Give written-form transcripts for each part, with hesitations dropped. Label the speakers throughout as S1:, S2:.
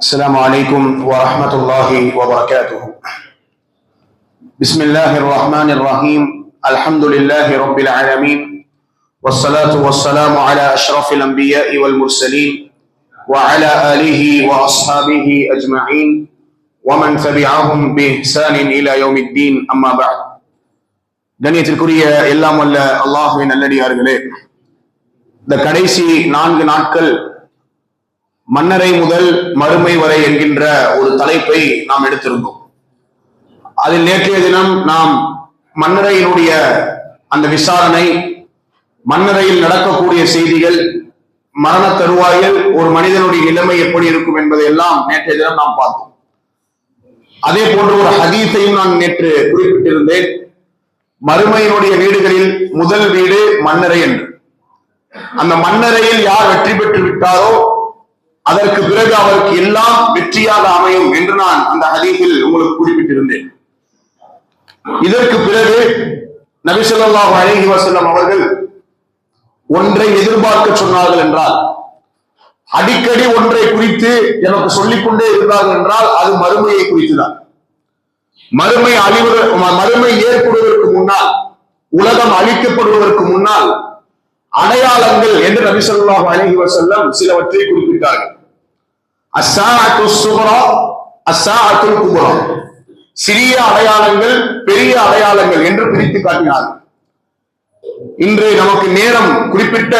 S1: السلام عليكم ورحمة الله وبركاته. بسم الله الرحمن الرحيم. الحمد لله رب العالمين، والصلاة والسلام على أشرف الأنبياء والمرسلين وعلى آله وأصحابه أجمعين ومن تبعهم بإحسان إلى يوم الدين. أما بعد. கண்ணியத்திற்குரிய எல்லாம் வல்ல அல்லாஹ்வின் நல்லடியார்களே, இந்த கடைசி 4 நாட்கள் மன்னரை முதல் மறுமை வரை என்கின்ற ஒரு தலைப்பை நாம் எடுத்திருந்தோம். அதில் நேற்றைய தினம் நாம் மன்னரையினுடைய அந்த விசாரணை, மன்னரையில் நடக்கக்கூடிய செய்திகள், மரண தருவாயில் ஒரு மனிதனுடைய நிலைமை எப்படி இருக்கும் என்பதை எல்லாம் நேற்றைய தினம் நாம் பார்த்தோம். அதே போன்ற ஒரு ஹதீஸையும் நான் நேற்று குறிப்பிட்டிருந்தேன். மறுமையினுடைய வீடுகளில் முதல் வீடு மன்னரை என்று. அந்த மன்னரையில் யார் வெற்றி பெற்று விட்டாரோ அதற்கு பிறகு அவருக்கு எல்லாம் வெற்றியாக அமையும் என்று நான் அந்த ஹதீஸில் உங்களுக்கு குறிப்பிட்டிருந்தேன். இதற்கு பிறகு நபி ஸல்லல்லாஹு அலைஹி வஸல்லம் அவர்கள் ஒன்றை எதிர்பார்க்க சொன்னார்கள் என்றால், அடிக்கடி ஒன்றை குறித்து எனக்கு சொல்லிக்கொண்டே இருந்தார்கள் என்றால் அது மறுமையை குறித்துதான். மறுமை ஏற்படுவதற்கு முன்னால், உலகம் அழிக்கப்படுவதற்கு முன்னால் அடையாளங்கள் என்று நபி ஸல்லல்லாஹு அலைஹி வஸல்லம் சிலவற்றை குறிப்பிட்டார்கள். அஸ்ஸாஅத்து ஸுக்ரா, அஸ்ஸாஅத்துல் குப்ரா, சிறிய அடையாளங்கள், பெரிய அடையாளங்கள் என்று பிரித்து காட்டினார்கள். இன்று நமக்கு நேரம் குறிப்பிட்ட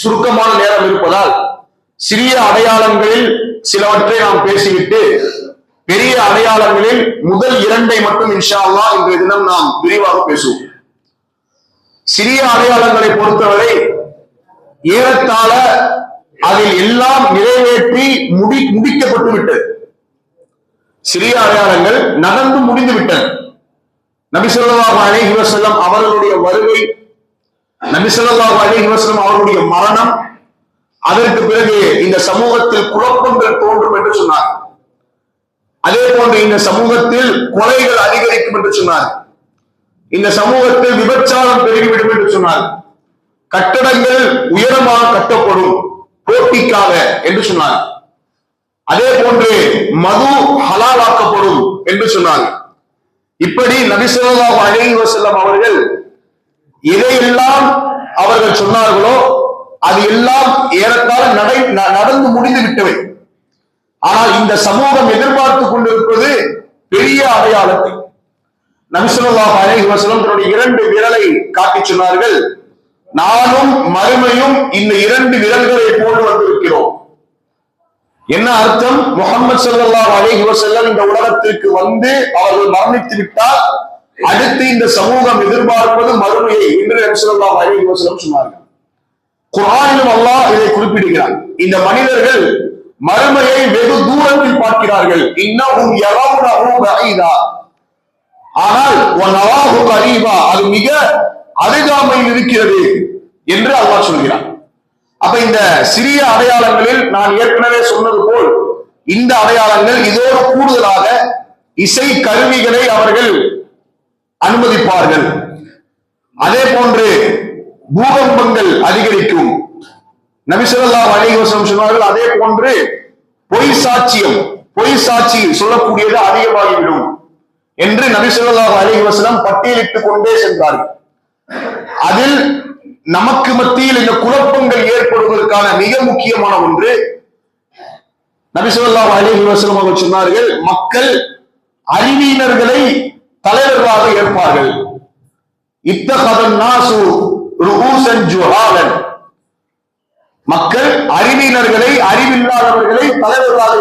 S1: சுருக்கமான நேரம் இருப்பதால் சிறிய அடையாளங்களில் சிலவற்றை நாம் பேசிவிட்டு பெரிய அடையாளங்களில் முதல் 2 மட்டும் இன்ஷா அல்லாஹ் இன்றைய தினம் நாம் விரிவாக பேசுவோம். சிறிய அடையாளங்களை பொறுத்தவரை ஏறத்தாழ அதில் எல்லாம் நிறைவேற்றி முடிக்கப்பட்டு விட்டது. சிறிய அடையாளங்கள் நடந்து முடிந்து விட்டன. நபி ஸல்லல்லாஹு அலைஹி வஸல்லம் அவர்களுடைய வருகை, நபி ஸல்லல்லாஹு அலைஹி வஸல்லம் அவர்களுடைய மரணம், அதற்கு பிறகு இந்த சமூகத்தில் குழப்பங்கள் தோன்றும் என்று சொன்னார். அதே போன்று இந்த சமூகத்தில் கொலைகள் அதிகரிக்கும் என்று சொன்னார். இந்த சமூகத்தில் விபச்சாரம் பெருகிவிடும் என்று சொன்னார். கட்டடங்கள் உயரமாக கட்டப்படும் போட்டிக்காக என்று சொன்னார். அதே போன்று மது ஹலாலாக்கப்படும் என்று சொன்னார். இப்படி நபி ஸல்லல்லாஹு அலைஹி வஸல்லம் அவர்கள் எதையெல்லாம் அவர்கள் சொன்னார்களோ அது எல்லாம் ஏறத்தாழ நடந்து முடிந்து விட்டவை. ஆனால் இந்த சமூகம் எதிர்பார்த்து கொண்டிருப்பது பெரிய அடையாளத்தை. நபி ஸல்லல்லாஹு அலைஹி வஸல்லம் தன்னுடைய 2 விரலை காட்டி சொன்னார்கள், நானும் மறுமையும் இந்த 2 விரல்களை போன்று வந்திருக்கிறோம். என்ன அர்த்தம்? முஹம்மது ஸல்லல்லாஹு அலைஹி வஸல்லம் இந்த உலகத்திற்கு வந்து அவர்கள் மரணித்து விட்டால் அடுத்து இந்த சமூகம் எதிர்பார்ப்பது மறுமையை என்று நபி ஸல்லல்லாஹு அலைஹி வஸல்லம் சொன்னார்கள். குர்ஆனிலும் அல்லாஹ் இதை குறிப்பிடுகிறார். இந்த மனிதர்கள் மறுமையை வெகு தூரத்தில் பார்க்கிறார்கள். இன்னஹும் யரவுனஹு பஈதா, ஆனால் வனராஹு கரீபா, அது மிக அருகாமையில் இருக்கிறது என்று அல்லாஹ் சொல்கிறார். அப்ப இந்த சிறிய அடையாளங்களில் நான் ஏற்கனவே சொன்னது போல் இந்த அடையாளங்கள் இதோடு கூடுதலாக இசை கருவிகளை அவர்கள் அனுமதிப்பார்கள். அதே போன்று பூகம்பங்கள் அதிகரிக்கும். நபி ஸல்லல்லாஹு அலைஹி வஸல்லம் சொன்னார்கள். அதே போன்று பொய் சாட்சி சொல்லக்கூடியது அதிகமாகிவிடும் என்று நபி ஸல்லல்லாஹு அலைஹி வஸல்லம் பட்டியலிட்டுக் கொண்டே சென்றார்கள். அதில் நமக்கு மத்தியில் இந்த குழப்பங்கள் ஏற்படுவதற்கான மிக முக்கியமான ஒன்று, நபி ஸல்லல்லாஹு அலைஹி வஸல்லம் அவர்கள் சொன்னார்கள், மக்கள் அறிவியினர்களை தலைவர்களாக ஏற்பார்கள். இத்தகதன் நாசு ருஊசன் ஜுஹாலன், மக்கள் அறிவியினர்களை, அறிவில்லாதவர்களை தலைவர்களாக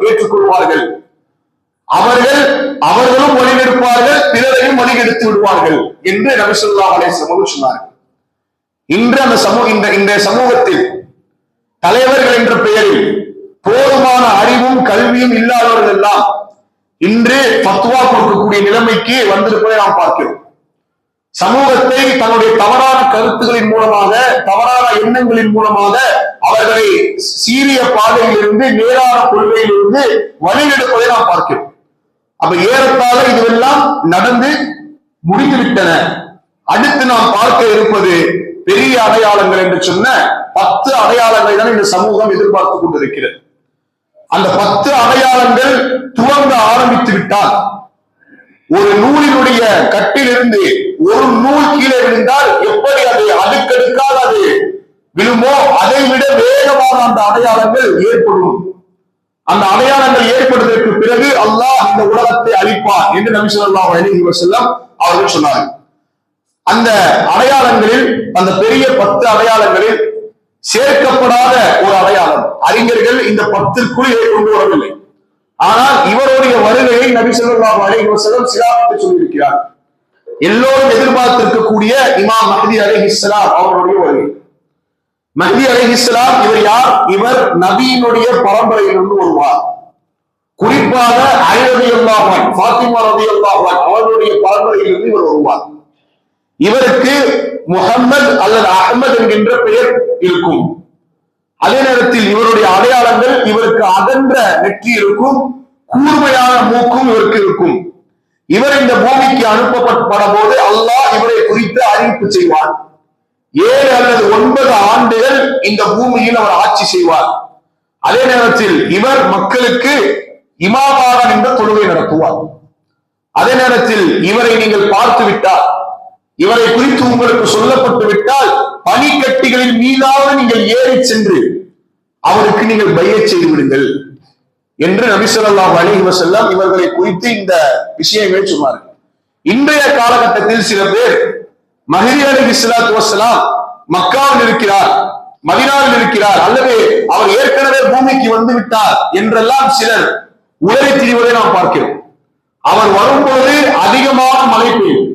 S1: ஏற்றுக்கொள்வார்கள். அவர்களும் வழிகெடுப்பார்கள், பிறரையும் வழிகெடுத்து விடுவார்கள் என்று நபி ஸல்லல்லாஹு அலைஹி வஸல்லம் சொன்னார்கள். இன்று இந்த சமூகத்தில் தலைவர்கள் என்ற பெயரில் போதுமான அறிவும் கல்வியும் இல்லாதவர்கள் எல்லாம் இன்று ஃபத்வா கொடுக்கக்கூடிய நிலைமைக்கு வந்திருப்பதை நாம் பார்க்கிறோம். சமூகத்தை தன்னுடைய தவறான கருத்துகளின் மூலமாக, தவறான எண்ணங்களின் மூலமாக அவர்களை சீரிய பாதையிலிருந்து, நேரான கொள்கையிலிருந்து வழிநடப்பதை நாம் பார்க்கிறோம். அப்ப ஏறத்தாழ இதுவெல்லாம் நடந்து முடிந்துவிட்டன. அடுத்து நாம் பார்க்க இருப்பது பெரிய அடையாளங்கள் என்று சொன்ன 10 அடையாளங்களை தான் இந்த சமூகம் எதிர்பார்த்து கொண்டிருக்கிறது. அந்த 10 அடையாளங்கள் துவங்க ஆரம்பித்து விட்டால், ஒரு நூலினுடைய கட்டிலிருந்து ஒரு நூல் கீழே விழுந்தால் எப்படி அது அடுக்கடுக்காக அது விழுமோ அதை விட வேகமாக அந்த அடையாளங்கள் ஏற்படும். அந்த அடையாளங்கள் ஏற்படுவதற்கு பிறகு அல்லாஹ் இந்த உலகத்தை அழிப்பார் என்று நபி ஸல்லல்லாஹு அலைஹி வஸல்லம் அவர்கள் சொன்னார்கள். அந்த அடையாளங்களில், அந்த பெரிய 10 அடையாளங்களில் சேர்க்கப்படாத ஒரு அடையாளம், அறிஞர்கள் இந்த 10ற்குள் இதை கொண்டு வரவில்லை. ஆனால் இவருடைய வருகையை நபி ஸல்லல்லாஹு அலைஹி வஸல்லம் சிலாகித்து சொல்லியிருக்கிறார். எல்லோரும் எதிர்பார்த்திருக்கக்கூடிய இமாம் மஹ்தி அலைஹிஸ்ஸலாம் அவர்களுடைய வருகை. மஹ்தி அலைஹிஸ்ஸலாம் இவர் யார்? இவர் நபியினுடைய பரம்பரையிலிருந்து வருவார். குறிப்பாக அலி ரலியல்லாஹு அன்ஹு, ஃபாத்திமா ரலியல்லாஹு அன்ஹா அவர்களுடைய பரம்பரையிலிருந்து இவர் வருவார். இவருக்கு முஹம்மது அல்லது அஹ்மத் என்கின்ற பெயர் இருக்கும். அதே நேரத்தில் இவருடைய அடையாளங்கள், இவருக்கு அகன்ற நெற்றி இருக்கும், கூர்மையான மூக்கும் இவருக்கு இருக்கும். இவர் இந்த பூமிக்கு அனுப்பப்பட்ட போது அல்லாஹ் இவரை குறித்து அறிவிப்பு செய்வார். 7 அல்லது 9 ஆண்டுகள் இந்த பூமியில் அவர் ஆட்சி செய்வார். அதே நேரத்தில் இவர் மக்களுக்கு இமாமாக நின்ற தொழுகை நடத்துவார். அதே நேரத்தில் இவரை நீங்கள் பார்த்து விட்டால், இவரை குறித்து உங்களுக்கு சொல்லப்பட்டு விட்டால், பனிக்கட்டிகளின் மீதாவது நீங்கள் ஏறி சென்று அவருக்கு நீங்கள் பையச் செய்து விடுங்கள் என்று நபி ஸல்லல்லாஹு அலைஹி வஸல்லம் இவர்களை குறித்து இந்த விஷயங்களை சொன்னார்கள். இன்றைய காலகட்டத்தில் சில பேர் மஹ்தி அலைஹிஸ்ஸலாத்து வஸ்ஸலாம் மக்காவில் இருக்கிறார், மதீனாவில் இருக்கிறார், அல்லது அவர் ஏற்கனவே பூமிக்கு வந்து விட்டார் என்றெல்லாம் சிலர் உலகை திரிவதை நாம் பார்க்கிறோம். அவர் வரும்போது அதிகமான மழை பெய்யும்,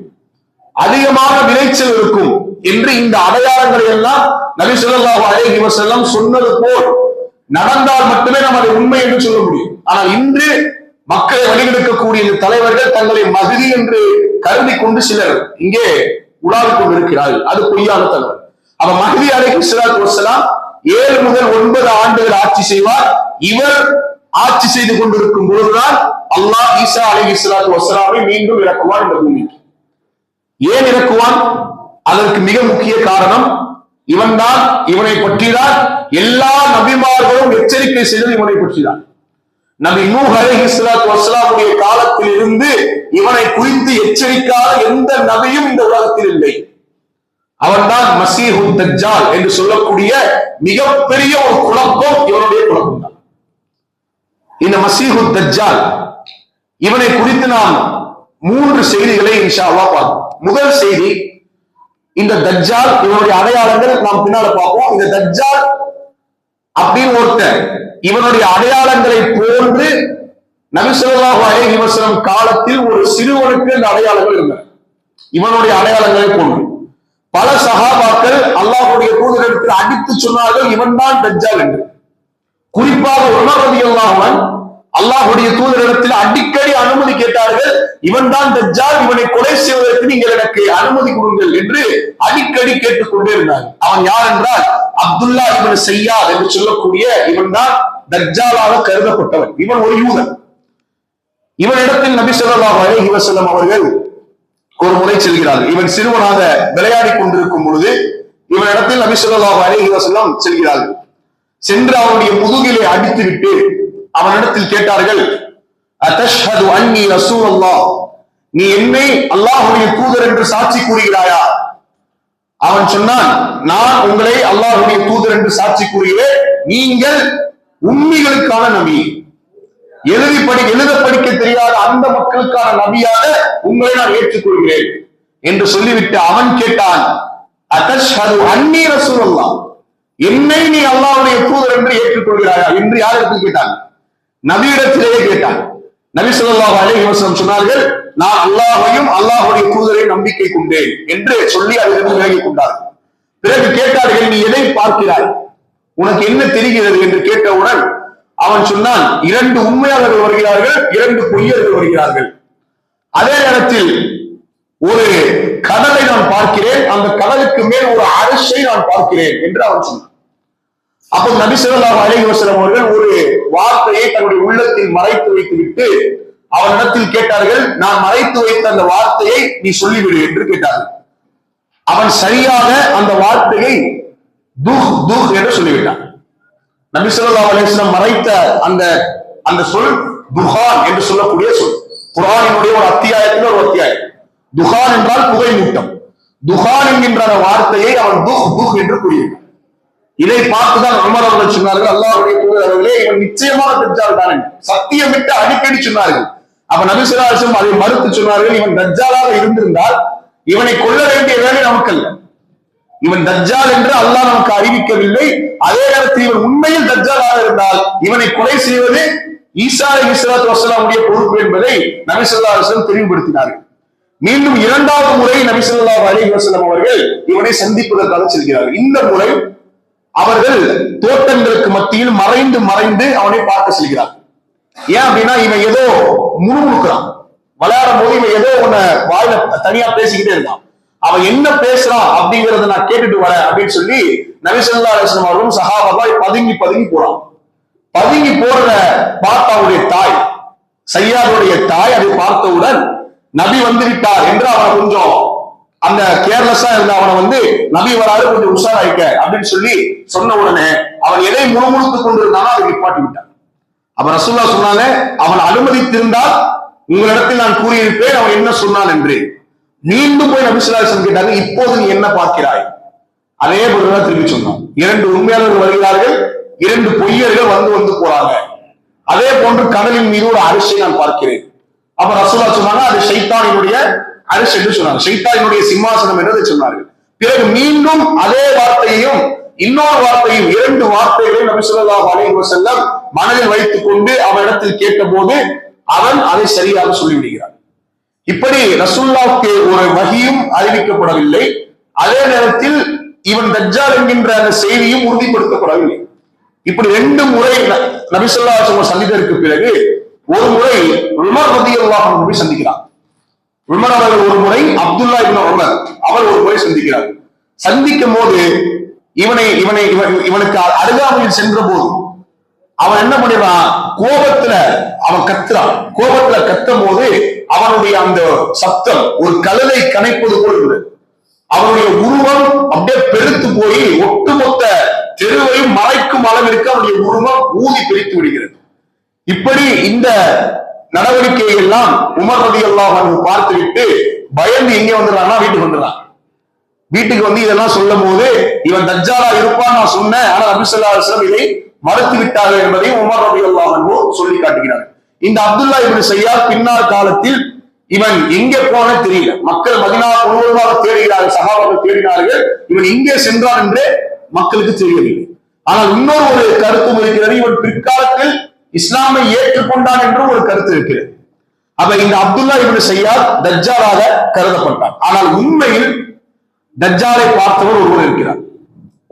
S1: அதிகமான விளைச்சல் இருக்கும் என்று இந்த அடையாளங்களை எல்லாம் நபி ஸல்லல்லாஹு அலைஹி வஸல்லம் சொன்னது போல் நடந்தால் மட்டுமே நாம் அதை உண்மை என்று சொல்ல முடியும். ஆனால் இன்று மக்களை வழிநடக்கக்கூடிய இந்த தலைவர்கள் தங்களை மஹ்தி என்று கருதி கொண்டு சிலர் இங்கே உலாவிக் கொண்டிருக்கிறார்கள். அது பொய்யான தகவல். அப்ப மஹ்தி அலைஹிஸ்ஸலாத்து வஸ்ஸலாம் 7 முதல் 9 ஆண்டுகள் ஆட்சி செய்வார். இவர் ஆட்சி செய்து கொண்டிருக்கும் பொழுதுதான் அல்லாஹ் ஈசா அலைஹிஸ்ஸலாத்து வஸ்ஸலாமை மீண்டும் இறக்குவான் இந்த பூமிக்கு. ஏன் இறக்குவான்? அதற்கு மிக முக்கிய காரணம், இவனை பற்றிதான் எல்லா நபிமார்களும் எச்சரிக்கை செய்தது. இவனை பற்றிதான் நபி நூஹ் அலைஹிஸ்ஸலாத்து வஸ்ஸலாமுடைய காலத்தில் இருந்து இவனை குறித்து எச்சரிக்காத எந்த நபியும் இந்த உலகத்தில் இல்லை. அவன்தான் மசீஹு தஜ்ஜால் என்று சொல்லக்கூடிய மிகப்பெரிய ஒரு குழப்பம் இவனுடைய குழப்பம் தான். இந்த மசீஹு தஜ்ஜால், இவனை குறித்து நாம் 3 செய்திகளை இன்ஷா அல்லாஹ் பார்ப்போம். முதல் செய்தி, இந்த தஜ்ஜால் இவனுடைய அடையாளங்கள் நாம் பின்னால பார்ப்போம். இந்த தஜ்ஜால் அப்படின்னு ஒருத்தர் இவனுடைய அடையாளங்களை போன்று நபி ஸல்லல்லாஹு அலைஹி வஸல்லம் காலத்தில் ஒரு சிறுவனுக்கு இந்த அடையாளங்கள் இருந்தன. இவனுடைய அடையாளங்களை போன்று பல சஹாபாக்கள் அல்லாஹ்வுடைய தூதரிடத்தில் அடித்து சொன்னார்கள், இவன் தான் தஜ்ஜால் என்று. குறிப்பாக உமர் ரலியல்லாஹு அன்ஹு அல்லாஹ்வுடைய தூதரிடத்தில் அடிக்கடி அனுமதி கேட்டார்கள், இவன் தான் தஜ்ஜால், இவனை கொலை செய்வதற்கு நீங்கள் எனக்கு அனுமதி கொடுங்கள் என்று அடிக்கடி கேட்டுக்கொண்டே இருந்தார். அவன் யார் என்றால் அப்துல்லா இப்னு சய்யாத் என்று சொல்லக்கூடிய இவன் தான் தஜ்ஜாலாக கருதப்பட்டவன். இவன் ஒரு யூதன். இவனிடத்தில் நபி ஸல்லல்லாஹு அலைஹி வஸல்லம் அவர்கள் ஒரு முறை செல்கிறார்கள். இவன் சிறுவனாக விளையாடி கொண்டிருக்கும் பொழுது இவனிடத்தில் நபி ஸல்லல்லாஹு அலைஹி வஸல்லம் செல்கிறார்கள். சென்று அவனுடைய முதுகிலே அடித்து விட்டு அவனிடத்தில் கேட்டார்கள், அத்தஷ்ஹது அன்னி ரசூலுல்லாஹ், நீ என்னை அல்லாஹ்வுடைய தூதர் என்று சாட்சி கூறுகிறாயா? அவன் சொன்னான், நான் உங்களை அல்லாஹ்வுடைய தூதர் என்று சாட்சி கூறுகிறேன், நீங்கள் உம்மிகளுக்கான நபி, எழுத படிக்க தெரியாத அந்த மக்களுக்கான நபியாக உங்களை நான் ஏற்றுக்கொள்கிறேன் என்று சொல்லிவிட்டு அவன் கேட்டான், அத்தஷ்ஹது அன்னி ரசூலுல்லாஹ், என்னை நீ அல்லாஹ்வுடைய தூதர் என்று ஏற்றுக்கொள்கிறாயா என்று யாரிடத்தில் கேட்டான்? நபியிடத்திலேயே கேட்டான். நபி ஸல்லல்லாஹு அலைஹி வஸல்லம் சொன்னார்கள், நான் அல்லாஹ்வையும் அல்லாஹ்வுடைய தூதரை நம்பிக்கை கொண்டேன் என்று சொல்லி அதிலிருந்து விலகிக் கொண்டார்கள். பிறகு கேட்டார்கள், நீ எதை பார்க்கிறாய், உனக்கு என்ன தெரிகிறது என்று கேட்டவுடன் அவன் சொன்னான், 2 உண்மையாளர்கள் வருகிறார்கள், 2 பொய்யர்கள் வருகிறார்கள். அதே நேரத்தில் ஒரு கடலை நான் பார்க்கிறேன், அந்த கடலுக்கு மேல் ஒரு அரசை நான் பார்க்கிறேன் என்று அவன் சொன்னான். அப்போ நபி ஸல்லல்லாஹு அலைஹி வஸல்லம் அவர்கள் ஒரு வார்த்தையை தன்னுடைய உள்ளத்தில் மறைத்து வைத்து விட்டு அவனிடத்தில் கேட்டார்கள், நான் மறைத்து வைத்த அந்த வார்த்தையை நீ சொல்லிவிடு என்று கேட்டார்கள். அவன் சரியாக அந்த வார்த்தையை துஹ் துஹ் என்று சொல்லிவிட்டான். நபி ஸல்லல்லாஹு அலைஹி வஸல்லம் மறைத்த அந்த அந்த சொல் துஹான் என்று சொல்லக்கூடிய சொல். குர்ஆனினுடைய ஒரு அத்தியாயத்தில் ஒரு அத்தியாயம். துஹான் என்றால் புகை மூட்டம். துஹான் என்கின்ற வார்த்தையை அவன் துஹ் துஹ் என்று கூறியிருக்கிறான். இதை பார்த்துதான் உமர் அவர்கள் சொன்னார்கள், அல்லாஹ்வுடைய தூதர் அவர்களே, இவன் நிச்சயமாக தஜ்ஜால் தான் என்று சத்தியமிட்டு அடிக்கடி சொன்னார்கள். அப்ப நபி ஸல்லல்லாஹு அலைஹி வஸல்லம் அதை மறுத்து சொன்னார்கள், இவன் தஜ்ஜாலாக இருந்திருந்தால் இவனை கொல்ல வேண்டிய வேலை நமக்கல்ல. இவன் தஜ்ஜால் என்று அல்லாஹ் நமக்கு அறிவிக்கவில்லை. அதே நேரத்தில் இவன் உண்மையில் தஜ்ஜாலாக இருந்தால் இவனை கொலை செய்வது ஈசா அலைஹிஸ்ஸலாத்து வஸ்ஸலாமுடைய பொறுப்பு என்பதை நபி ஸல்லல்லாஹு அலைஹி வஸல்லம் தெளிவுபடுத்தினார்கள். மீண்டும் இரண்டாவது முறை நபி ஸல்லல்லாஹு அலைஹி வஸல்லம் அவர்கள் இவனை சந்திப்பதற்காக செல்கிறார்கள். இந்த முறை அவர்கள் தோட்டங்களுக்கு மத்தியில் மறைந்து மறைந்து அவனை பார்க்க செல்கிறார்கள். ஏன் அப்படின்னா இவன் ஏதோ முணுமுணுக்கிறான், விளையாடும் போது இவன் ஏதோ உன்னை வாயில தனியா பேசிக்கிட்டே இருக்கான். அவன் என்ன பேசுறான் அப்படிங்கறத நான் கேட்டுட்டு வரேன் அப்படின்னு சொல்லி நபி ஸல்லல்லாஹு அலைஹி வஸல்லம் அவர்களும் சஹாபாக்கள் பதுங்கி பதுங்கி போறான். பதுங்கி போறத பார்த்த அவருடைய தாய், சையாதுடைய தாய், அதை பார்த்தவுடன் நபி வந்து விட்டார் என்று அவனை கொஞ்சம் அந்த கேர்லெஸ்ஸா இருந்த அவனை வந்து நபி வராது கொஞ்சம் உஷாராயிக்க அப்படின்னு சொல்லி சொன்ன உடனே அவன் எதை முணுமுணுத்துக் கொண்டிருந்தானோ அதை நிப்பாட்டி விட்டான். அப்ப ரசூலுல்லாஹ் சொன்னாங்க, அவன் அனுமதித்திருந்தால் உங்களிடத்தில் நான் கூறியிருப்பேன் அவன் என்ன சொன்னான் என்று. மீண்டும் போய் நபி ஸல்லல்லாஹு அலைஹி வஸல்லம் கேட்டாங்க, இப்போது நீ என்ன பார்க்கிறாய்? அதே போலதான் திருப்பி சொன்னான். 2 உண்மையாளர்கள் வருகிறார்கள், 2 பொய்யர்கள் வந்து வந்து போறாங்க. அதே போன்று கடலின் மீது ஒரு அரிசை நான் பார்க்கிறேன். அப்ப ரசூலுல்லாஹ் சொன்னாங்க, அது ஷைத்தானினுடைய அரிசி என்று சொன்னாங்க, ஷைத்தானினுடைய சிம்மாசனம் என்று சொன்னார்கள். பிறகு மீண்டும் அதே வார்த்தையையும் இன்னொரு வார்த்தையும் 2 வார்த்தைகளை நபி ஸல்லல்லாஹு அலைஹி வஸல்லம் மனதில் வைத்துக் கொண்டு அவனிடத்தில் கேட்ட போது அவன் அதை சரியாக சொல்லிவிடுகிறான். இப்படி ரசூலுல்லாஹ்வுக்கு ஒரு வஹியும் அறிவிக்கப்படவில்லை, அதே நேரத்தில் இவன் தஜ்ஜால் என்கின்ற அந்த செய்தியும் உறுதிப்படுத்தப்படவில்லை. இப்படி 2 முறை நபி ஸல்லல்லாஹு அலைஹி வஸல்லம் சந்தித்ததற்கு பிறகு ஒரு முறை உமர் ரலியல்லாஹு அன்ஹு சந்திக்கிறார். உமர் அவர்கள் ஒரு முறை அப்துல்லா இப்னு உமர் அவர் ஒரு முறை சந்திக்கிறார். சந்திக்கும் போது இவனுக்கு அருகாமையில் சென்ற போது அவன் என்ன பண்ணிடுறான், கோபத்துல அவன் கத்துறான். கோபத்துல கத்தும் போது அவனுடைய அந்த சத்தம் ஒரு கழுதை கனைப்பது போல் இருந்தது. அவனுடைய உருவம் அப்படியே பெருத்து போய் ஒட்டுமொத்த தெருவையும் மறைக்கும் அளவிற்கு அவனுடைய உருவம் ஊதி பிரித்து விடுகிறது. இப்படி இந்த நடவடிக்கைகள் எல்லாம் உமர் ரலியல்லாஹு அன்ஹு பார்த்துவிட்டு பயந்து எங்கே வந்துடுறான்னா வீட்டுக்கு வந்துடுறான். வீட்டுக்கு வந்து இதெல்லாம் சொல்லும் போது இவன் தஜ்ஜாலா இருப்பான் நான் சொன்னேன், ஆனா நபி ஸல்லல்லாஹு அலைஹி வஸல்லம் இதை மறுத்து விட்டார்கள் என்பதையும் உமர் ரலியல்லாஹு அன்ஹு சொல்லி காட்டுகிறார். இந்த அப்துல்லா இப்னு ஸையாத் பின்னால் காலத்தில் இவன் எங்கே போன தெரியல, மக்கள் மதீனா முழுவதுமாக தேடுகிறார்கள், சஹாபாக்கள் தேடினார்கள், இவன் எங்கே சென்றான் என்று மக்களுக்கு தெரியவில்லை. ஆனால் இன்னொரு ஒரு கருத்தும் இருக்கிறது, இவன் பிற்காலத்தில் இஸ்லாமை ஏற்றுக்கொண்டான் என்றும் ஒரு கருத்து இருக்கிறது. அப்ப இந்த அப்துல்லா இப்னு ஸையாத் தஜ்ஜாலாக கருதப்பட்டான். ஆனால் உண்மையில் தஜ்ஜாலை பார்த்தவர் ஒருவர் இருக்கிறார்,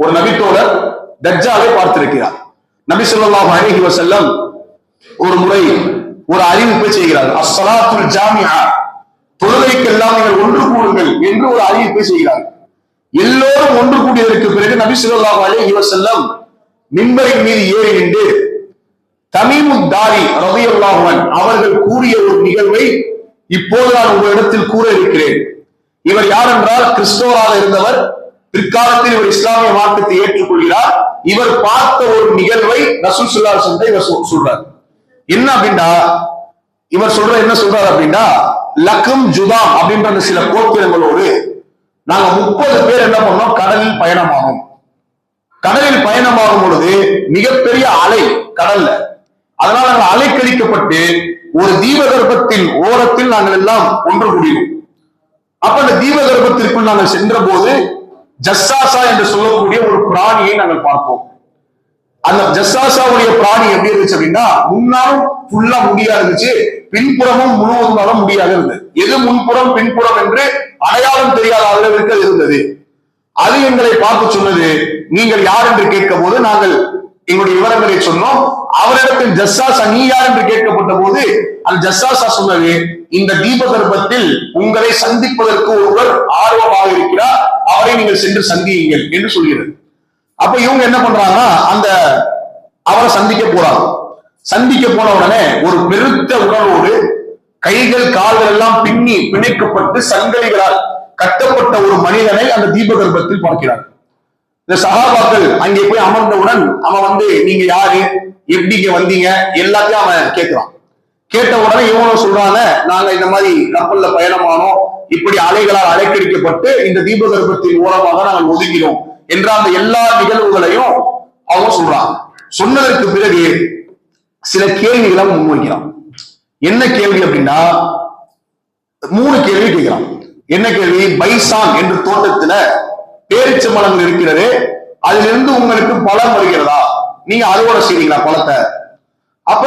S1: ஒரு நபித்தோழர் தஜ்ஜாலை பார்த்திருக்கிறார். நபி ஸல்லல்லாஹு அலைஹி வஸல்லம் ஒரு முறை ஒரு அறிவிப்பை செய்கிறார்கள், அஸ்ஸலாத்துல் ஜாமிஆ, தொழுகைக்கெல்லாம் நீங்கள் ஒன்று கூடுங்கள் என்று ஒரு அறிவிப்பை செய்கிறார்கள். எல்லோரும் ஒன்று கூடியதற்கு பிறகு நபி ஸல்லல்லாஹு அலைஹி வஸல்லம் மிம்பரின் மீது ஏறி நின்று தமீமுத் தாரி ரலியல்லாஹு அன்ஹு அவர்கள் கூறிய ஒரு நிகழ்வை இப்போது நான் உங்களிடத்தில் கூற இருக்கிறேன். இவர் யார் என்றால் கிறிஸ்தவராக இருந்தவர், பிற்காலத்தில் இவர் இஸ்லாமிய மார்க்கத்தை ஏற்றுக்கொள்கிறார். இவர் பார்த்த ஒரு நிகழ்வை ரசூல் ஸல்லல்லாஹு அலைஹி வஸல்லம் இவர் சொல்றார். என்ன அப்படின்னா இவர் என்ன சொல்றாரு அப்படின்னா, லக்கும் ஜுதாம் அப்படின்ற சில கோத்திரங்களோடு நாங்க 30 பேர் என்ன பண்ணோம், கடலில் பயணமாகும். கடலில் பயணமாகும் பொழுது மிகப்பெரிய அலை கடல்ல, அதனால நாங்கள் அலைக்கழிக்கப்பட்டு ஒரு தீபகற்பத்தின் ஓரத்தில் நாங்கள் எல்லாம் ஒன்று கூடினோம். அப்ப அந்த தீபகற்பத்திற்குள் நாங்கள் சென்ற போது ஜஸ்ஸாசா என்று சொல்லக்கூடிய ஒரு பிராணியை நாங்கள் பார்ப்போம். அந்த ஜஸ்ஸாசாவுடைய பிராணி எப்படி இருந்துச்சு அப்படின்னா, முன்னாலும் ஃபுல்லா முடியா இருந்துச்சு, பின்புறமும் முழுவதுமாக முடியாக இருந்தது. எது முன்புறம் பின்புறம் என்று அடையாளம் தெரியாத அளவிற்கு அது இருந்தது. அது எங்களை பார்த்து சொன்னது, நீங்கள் யார் என்று கேட்கும் போது நாங்கள் எங்களுடைய விவரங்களை சொன்னோம். அவரிடத்தில் ஜஸ்ஸாசா நீ யார் என்று கேட்கப்பட்ட போது அந்த ஜஸ்ஸாசா சொன்னது, இந்த தீபகற்பத்தில் உங்களை சந்திப்பதற்கு ஒருவர் ஆர்வமாக இருக்கிறார், அவரை நீங்கள் சென்று சந்தியுங்கள் என்று சொல்கிறது. அப்ப இவங்க என்ன பண்றாங்கன்னா அந்த அவரை சந்திக்க போறாங்க. சந்திக்க போன உடனே ஒரு பெருத்த உடலோடு கைகள் கால்கள் எல்லாம் பிணைக்கப்பட்டு சங்கிலிகளால் கட்டப்பட்ட ஒரு மனிதனை அந்த தீபகற்பத்தில் பார்க்கிறார். இந்த சஹாபாக்கள் அங்கே போய் அமர்ந்தவுடன் அவன் நீங்க யாரு, எப்படி இங்க வந்தீங்க எல்லாத்தையும் அவன் கேட்கிறான். கேட்ட உடனே இவனும் சொல்றாங்க, நாங்க இந்த மாதிரி கப்பல்ல பயணமானோம், இப்படி அலைகளால் அலைக்கடிக்கப்பட்டு இந்த தீபகற்பத்தின் மூலமாக நாங்கள் ஒதுங்கினோம் என்ற அந்த எல்லா நிகழ்வுகளையும் அவங்க சொல்றாங்க. சொன்னதற்கு பிறகு சில கேள்விகளை முன்வைக்கிறான். என்ன கேள்வி அப்படின்னா 3 கேள்வி கேட்கிறான். என்ன கேள்வி? பைசான் என்ற தோட்டத்துல பேரிச்ச மரங்கள் இருக்கிறது, அதிலிருந்து உங்களுக்கு பழம் வருகிறதா, நீங்க அறுவடை செய்றீங்களா பழத்தை? அப்ப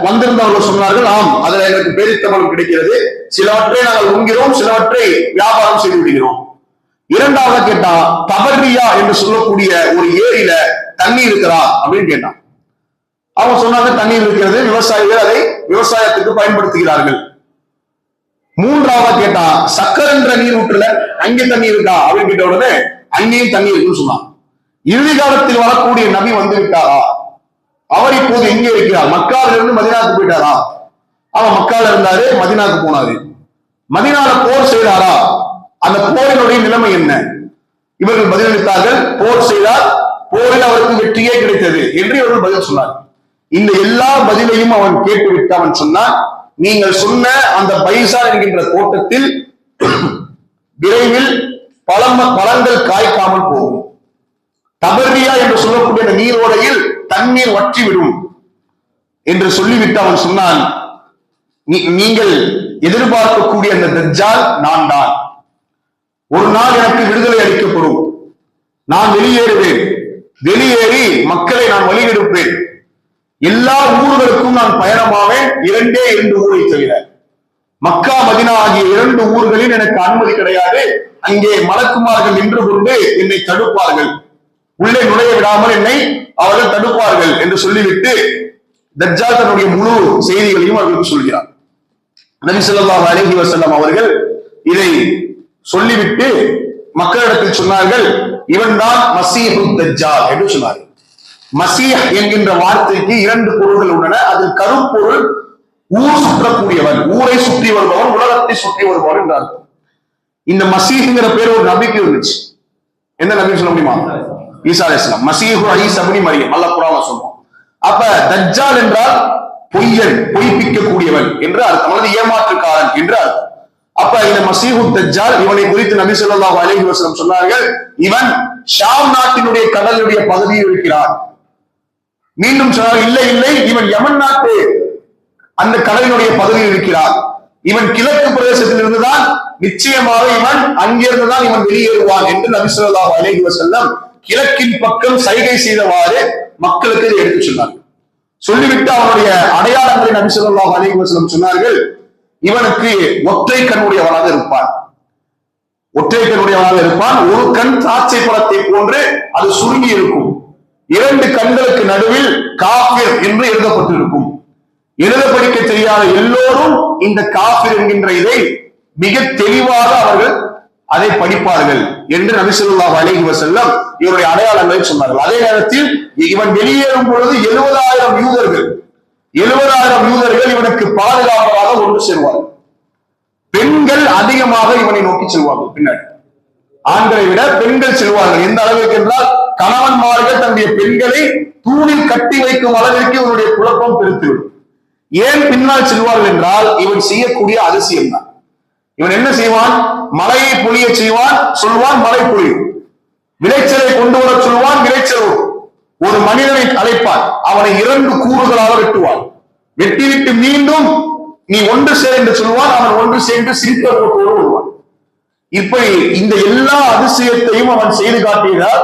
S1: வந்திருந்தவர்கள் சொன்னார்கள், ஆம், அதுல எங்களுக்கு பேரிச்ச மரம் கிடைக்கிறது, சிலவற்றை நாங்கள் உண்கிறோம், சிலவற்றை வியாபாரம் செய்து விடுகிறோம். இரண்டாவது கேட்டா, தபர்ரியா என்று சொல்லக்கூடிய ஒரு ஏரியில தண்ணி இருக்கிறா அப்படின்னு கேட்டான். அவங்க சொன்னாங்க, தண்ணீர் இருக்கிறது, விவசாயிகள் அதை விவசாயத்துக்கு பயன்படுத்துகிறார்கள். மூன்றாவது கேட்டா, சக்கர் என்ற நீர் ஊற்றுல அங்கே தண்ணி இருக்கா அப்படின்னு கேட்ட உடனே அங்கேயும் தண்ணி இருக்குன்னு சொன்னாங்க. இறுதி காலத்தில் வரக்கூடிய நபி வந்து விட்டாரா, அவர் இப்போது எங்கே இருக்கிறார், மக்காவில இருந்து மதினாவுக்கு போயிட்டாரா? அவன் மக்கால இருந்தாரு, மதினாவுக்கு போனாரு. மதினால போர் செய்தாரா, அந்த போரினுடைய நிலைமை என்ன? இவர்கள் பதிலளித்தார்கள், போர் செய்தார், போரில் அவருக்கு வெற்றியே கிடைத்தது என்று இவர்கள் பதில் சொன்னார். இந்த எல்லா பதிலையும் அவன் கேட்டுவிட்டு அவன் சொன்னான், நீங்கள் சொன்ன அந்த பைசா என்கின்ற தோட்டத்தில் விரைவில் பழங்கள் காய்க்காமல் போகும். தபர்ரியா என்று சொல்லக்கூடிய அந்த நீரோடையில் தண்ணீர் வற்றிவிடும் என்று சொல்லிவிட்டு அவன் சொன்னான், நீங்கள் எதிர்பார்க்கக்கூடிய அந்த தஜ்ஜால் நான் தான். ஒரு நாள் எனக்கு விடுதலை அளிக்கப்படும், நான் வெளியேறுவேன், வெளியேறி மக்களை நான் வழிகெடுப்பேன், எல்லா ஊர்களுக்கும் நான் பயணமாவேன், 2 ஊரை தவிர. மக்கா மதினா ஆகிய 2 ஊர்களில் எனக்கு அனுமதி கிடையாது. அங்கே மலக்குமார்கள் நின்று கொண்டு என்னை தடுப்பார்கள், உள்ளே நுழைய விடாமல் என்னை அவர்கள் தடுப்பார்கள் என்று சொல்லிவிட்டு தஜ்ஜால் தன்னுடைய முழு செய்திகளையும் அவர்களுக்கு சொல்கிறார். நபி ஸல்லல்லாஹு அலைஹி வஸல்லம் அவர்கள் இதை சொல்லிவிட்டு மக்களிடத்தில் சொன்னார்கள், இவன் தான் மசீஹு தஜ்ஜால் என்று சொன்னார்கள். மசீஹ் என்கின்ற வார்த்தைக்கு 2 பொருள்கள் உள்ளன. அதில் கருப்பொருள் ஊர் சுற்றக்கூடியவன், ஊரை சுற்றி வருபவன், உலகத்தை சுற்றி வருபவன் என்றார். இந்த மசீஹ்ங்கிற பேர் ஒரு நபிக்கு இருந்துச்சு. எந்த நபி சொல்ல முடியுமா? ஈசா அலைஹிஸ்ஸலாம். மசீஹு ஈசா இப்னு மரியம், அல்லாஹ் குர்ஆன்ல சொல்றான். அப்ப தஜ்ஜால் என்றால் பொய்யன், பொய்ப்பிக்க கூடியவன் என்று அர்த்தம், அல்லது ஏமாற்றுக்காரன் என்று அர்த்தம். அப்ப இந்த மசீஹு தஜ்ஜால், இவனை குறித்து நபி ஸல்லல்லாஹு அலைஹி வஸல்லம் சொன்னார்கள், இவன் ஷாம் நாட்டினுடைய கடலுடைய பகுதியில் இருக்கிறான். மீண்டும் சொன்னார், இல்லை இல்லை, இவன் யமன் நாட்டு அந்த கடலினுடைய பகுதியில் இருக்கிறார். இவன் கிழக்கு பிரதேசத்தில் இருந்துதான் நிச்சயமாக இவன் அங்கிருந்துதான் இவன் வெளியேறுவான் என்று நபி ஸல்லல்லாஹு அலைஹி வஸல்லம் கிழக்கின் பக்கம் சைகை செய்தவாறு மக்களுக்கு இதை எடுத்து சொன்னார். சொல்லிவிட்டு அவனுடைய அடையாளங்களை நபி ஸல்லல்லாஹு அலைஹி வஸல்லம் சொன்னார்கள், இவனுக்கு ஒற்றை கண்ணுடையவனாக இருப்பான், ஒற்றை கண்ணுடையவனாக இருப்பான். ஒரு கண் திராட்சை பழத்தை போன்று அது சுருங்கி இருக்கும், 2 கண்களுக்கு நடுவில் காஃபிர் என்று எழுதப்பட்டிருக்கும். எழுத படிக்க தெரியாத எல்லோரும் இந்த காஃபிர் என்கின்ற இதை மிக தெளிவாக அவர்கள் அதை படிப்பார்கள் என்று நபி ஸல்லல்லாஹு அலைஹி வஸல்லம் இவருடைய அடையாளங்களை சொன்னார்கள். அதே நேரத்தில் இவன் வெளியேறும் பொழுது 70,000 யூதர்கள் இவனுக்கு பாதுகாப்பாக ஒன்று செல்வார்கள். பெண்கள் அதிகமாக இவனை நோக்கி செல்வார்கள், பின்னாடி ஆண்களை விட பெண்கள் செல்வார்கள். எந்த அளவுக்கு என்றால் கணவன்மார்கள் தன்னுடைய பெண்களை தூணில் கட்டி வைக்கும் அளவிற்கு இவனுடைய குழப்பம் பெருத்துவிடும். ஏன் பின்னால் செல்வார்கள் என்றால் இவன் செய்யக்கூடிய அதிசயம் தான். இவன் என்ன செய்வான்? மலையை பொழிய செய்வான், சொல்வான் மழை பொழியும். விளைச்சலை கொண்டு வர சொல்வான், விளைச்சல் வரும். ஒரு மனிதனை அழைப்பான், அவனை 2 கூறுகளாக வெட்டுவான், வெட்டிவிட்டு மீண்டும் நீ ஒன்று சேர் என்று சொல்வான், அவன் ஒன்று சேர்ந்து சிரிப்போடு வருவான். இப்படி இந்த எல்லா அதிசயத்தையும் அவன் செய்து காட்டியதால்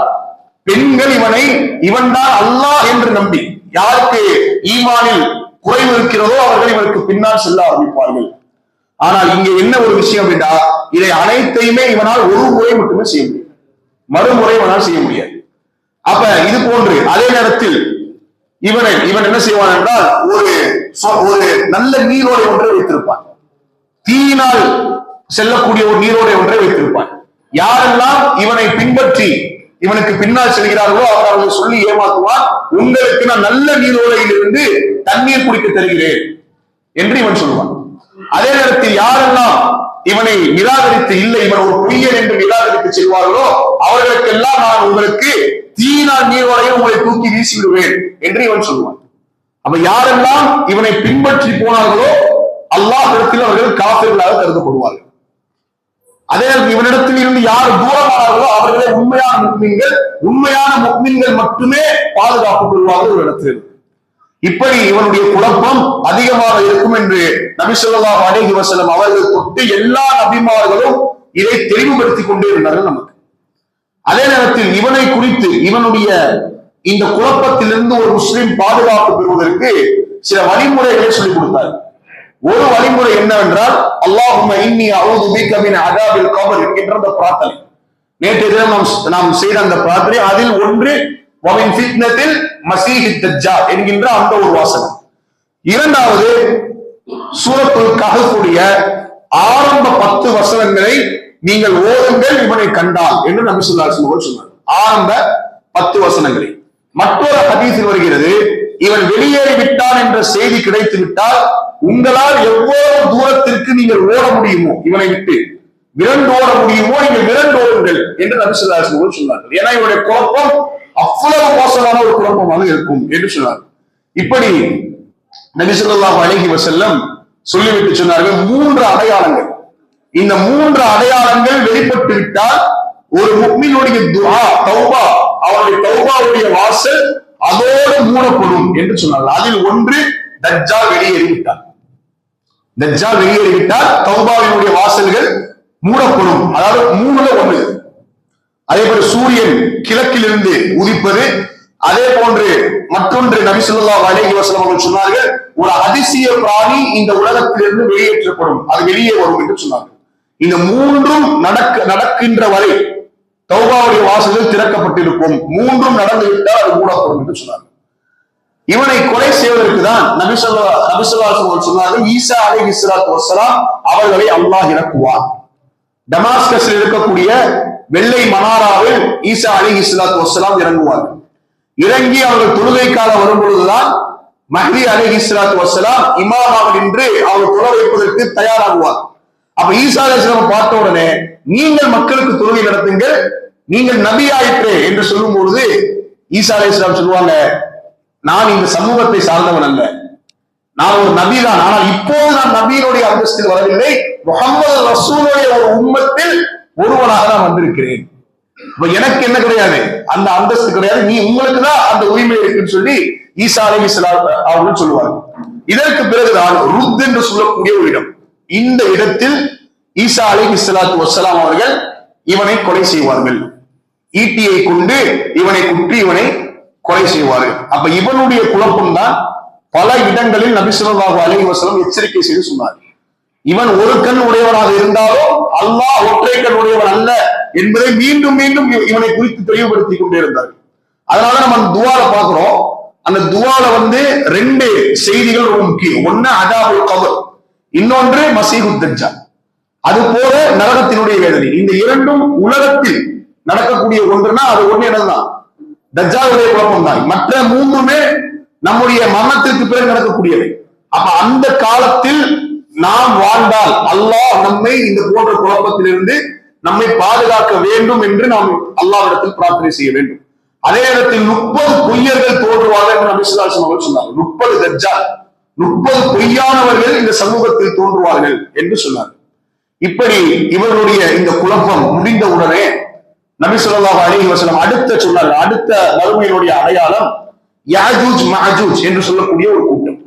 S1: பெண்கள் இவன் தான் அல்லாஹ் என்று நம்பி, யாருக்கு ஈமானில் குறைவு இருக்கிறதோ அவர்கள் இவனுக்கு பின்னால் செல்ல ஆரம்பிப்பார்கள். ஆனால் இங்க என்ன ஒரு விஷயம் அப்படின்னா, இதை அனைத்தையுமே இவனால் ஒரு முறை மட்டுமே செய்ய முடியும், மறுமுறை இவனால் செய்ய முடியாது. அப்ப இது போன்று அதே நேரத்தில் இவன் என்ன செய்வான் என்றால் ஒரு நல்ல நீரோடை ஒன்றை வைத்திருப்பான், தீயினால் செல்லக்கூடிய ஒரு நீரோடை ஒன்றை வைத்திருப்பான். யாரெல்லாம் இவனை பின்பற்றி இவனுக்கு பின்னால் செல்கிறார்களோ அவர்கள் சொல்லி ஏமாற்றுவான், உங்களுக்கு நான் நல்ல நீரோடையில் இருந்து தண்ணீர் குடிக்க தருகிறேன் என்று இவன் சொல்லுவான். அதே நேரத்தில் யாரெல்லாம் இவனை நிராகரித்து இல்லை இவன் ஒரு பொய்யன் என்று நிராகரித்து செல்வார்களோ அவர்களுக்கெல்லாம் நான் உங்களுக்கு தீயினால் நீர்வரையில் உங்களை தூக்கி வீசி விடுவேன் என்று இவன் சொல்லுவான். அப்ப யாரெல்லாம் இவனை பின்பற்றி போனார்களோ அல்லாஹ்விடத்தில் அவர்கள் காஃபிர்களாக கருதப்படுவார்கள். அதே இவனிடத்தில் இருந்து யார் தூரமானார்களோ அவர்களே உண்மையான முக்மீன்கள் மட்டுமே பாதுகாப்பு பெறுவார்கள் ஒரு இடத்தில். இப்படி இவனுடைய குழப்பம் அதிகமாக இருக்கும் என்று நபி ஸல்லல்லாஹு அலைஹி வஸல்லம் அவர்கள் தொட்டு எல்லா நபிமார்களும் இதை தெளிவுபடுத்திக் கொண்டே இருந்தார்கள் நமக்கு. அதே நேரத்தில் இவனை குறித்து இவனுடைய இந்த குழப்பத்திலிருந்து ஒரு முஸ்லிம் பாதுகாப்பு பெறுவதற்கு சில வழிமுறைகளை சொல்லிக் கொடுத்தார். ஒரு வழிமுறை என்னவென்றால் அல்லாஹும்ம இன்னி அஊது பிக மின் அஸாபில் கப்ர் என்கின்ற அந்த பிரார்த்தனை. நேற்றைய தினம் நாம் செய்த அந்த பிரார்த்தனை அதில் ஒன்று வமின் ஃபித்னத்தில் மஸீஹித் தஜ்ஜால் என்கின்ற அந்த ஒரு வாசகம். இரண்டாவது சூரத்துல் கஹ்ஃபுடைய ஆரம்ப 10 வசனங்களை நீங்கள் ஓதுங்கள் இவனை கண்டால் என்று நபி ஸல்லல்லாஹு அலைஹி வஸல்லம் சொன்னார். ஆரம்ப 10 வசனங்களை. மற்றொரு ஹதீஸில் வருகிறது இவன் வெளியேறி விட்டான் என்ற செய்தி கிடைத்து விட்டால் உங்களால் எவ்வளவு தூரத்திற்கு நீங்கள் ஓட முடியுமோ இவனை விட்டு விரண்டு ஓட முடியுமோ நீங்கள் விரண்டு ஓடுங்கள் என்று நபி ஸல்லல்லாஹு அலைஹி வஸல்லம் சொன்னார்கள். ஏன்னா இவனுடைய குழப்பம் அவ்வளவு மோசமான ஒரு குழப்பமாக இருக்கும் என்று சொன்னார். இப்படி நபி ஸல்லல்லாஹு அலைஹி வஸல்லம் சொல்லிவிட்டு சொன்னார்கள் 3 அடையாளங்கள். இந்த 3 அடையாளங்கள் வெளிப்பட்டு விட்டால் ஒரு முஃமினுடைய துஆ தௌபா அவருடைய தௌபாவுடைய வாசல் அதோடு மூடப்படும் என்று சொன்னார்கள். அதில் ஒன்று தஜ்ஜால் வெளியேறிவிட்டார். தஜ்ஜால் வெளியேறிவிட்டால் தௌபாவினுடைய வாசல்கள் மூடப்படும். அதாவது 3ல 1. அதே போல சூரியன் கிழக்கிலிருந்து உதிப்பது. அதே போன்று மற்றொன்று நபி ஸல்லல்லாஹு அலைஹி வஸல்லம் அவர்கள் சொன்னார்கள் ஒரு அதிசய பிராணி இந்த உலகத்திலிருந்து வெளியேற்றப்படும், அது வெளியே வரும் என்று சொன்னார்கள். இந்த 3ம் நடக்கின்ற வரை தௌபாவுடைய வாசல்கள் திறக்கப்பட்டிருக்கும். 3ம் நடந்துவிட்டால் அது மூடப்படும் என்று சொன்னார்கள். இவனை கொலை செய்வதற்கு தான் நபி ஸல்லல்லாஹு அலைஹி வஸல்லம் சொன்னார்கள் ஈசா அலைஹிஸ்ஸலாத்து வஸ்ஸலாம் அவர்களை அல்லாஹ் இறக்குவார். டமாஸ்கஸில் இருக்கக்கூடிய வெள்ளை மனாராவில் ஈசா அலைஹிஸ்ஸலாத்து வஸ்ஸலாம் இறங்குவார்கள். இறங்கி அவர்கள் தொழுகைக்காக வரும் பொழுதுதான் மஹ்தி அலைஹிஸ்ஸலாத்து வஸ்ஸலாம் இமாமாக நின்று அவர்கள் தொழ வைப்பதற்கு தயாராகுவார். அப்ப ஈசா அலைஹிஸ்ஸலாம் பார்த்த உடனே நீங்கள் மக்களுக்கு தொழுகை நடத்துங்கள், நீங்கள் நபி ஆயிற்றே என்று சொல்லும் பொழுது ஈசா அலைஹிஸ்ஸலாம் சொல்லுவாங்க நான் இந்த சமூகத்தை சார்ந்தவன் அல்ல, நான் ஒரு நபி தான். ஆனால் இப்போது நான் நபியினுடைய அந்தஸ்தில் வரவில்லை, முஹம்மது ரசூலுடைய ஒரு உம்மத்தில் ஒருவனாக நான் வந்திருக்கிறேன். எனக்கு என்ன கிடையாது, அந்த அந்தஸ்து கிடையாது, நீ உங்களுக்கு தான் அந்த உரிமை இருக்குன்னு சொல்லி ஈசா அலைஹிஸ்ஸலாம் அவர்கள் சொல்லுவாங்க. இதற்கு பிறகுதான் ருத் என்று சொல்லக்கூடிய ஒரு இடம். இந்த இடத்தில் ஈசா அலைஹிஸ்ஸலாத்து வஸ்ஸலாம் அவர்கள் இவனை கொலை செய்வார்கள். ஈட்டியை கொண்டு இவனை குற்றி இவனை கொலை செய்வார்கள். அப்ப இவனுடைய குழப்பம் தான் பல இடங்களில் நபி ஸல்லல்லாஹு அலைஹி வஸல்லம் எச்சரிக்கை செய்து சொன்னார். இவன் ஒரு கண் உடையவனாக இருந்தாலும் அல்லாஹ் ஒற்றை கண் உடையவன் அல்ல என்பதை மீண்டும் மீண்டும் இவனை குறித்து தெளிவுபடுத்திக் கொண்டே இருந்தார். அதனால நம்ம அந்த துவால பாக்குறோம். அந்த துவால 2 செய்திகள் ரொம்ப முக்கியம். ஒன்னு அஸாபுல் கப்ர், இன்னொன்று மஸீஹுத் தஜ்ஜால். அது போல நரகத்தினுடைய வேதனை. இந்த 2ம் உலகத்தில் நடக்கக்கூடிய ஒன்றுனா அது ஒண்ணு என்னதான் தஜ்ஜாலுடைய குழப்பம் தான். மற்ற 3மே நம்முடைய மரணத்திற்கு பிறகு நடக்கக்கூடியவை. அப்ப அந்த காலத்தில் நாம் வாழ்ந்தால் அல்லாஹ் நம்மை இந்த போன்ற குழப்பத்திலிருந்து நம்மை பாதுகாக்க வேண்டும் என்று நாம் அல்லாஹ்விடத்தில் பிரார்த்தனை செய்ய வேண்டும். அதே நேரத்தில் 30 பொய்யர்கள் தோன்றுவார்கள் என்று நபி ஸல்லல்லாஹு அலைஹி வஸல்லம் சொன்னார். 30 தஜ்ஜால், 30 பொய்யானவர்கள் இந்த சமூகத்தில் தோன்றுவார்கள் என்று சொன்னார். இப்படி இவர்களுடைய இந்த குழப்பம் முடிந்த உடனே நபி ஸல்லல்லாஹு அலைஹி வஸல்லம் அடுத்த மறுமையினுடைய அடையாளம் யாஜூஜ் மஅஜூஜ் என்று சொல்லக்கூடிய ஒரு கூட்டம்.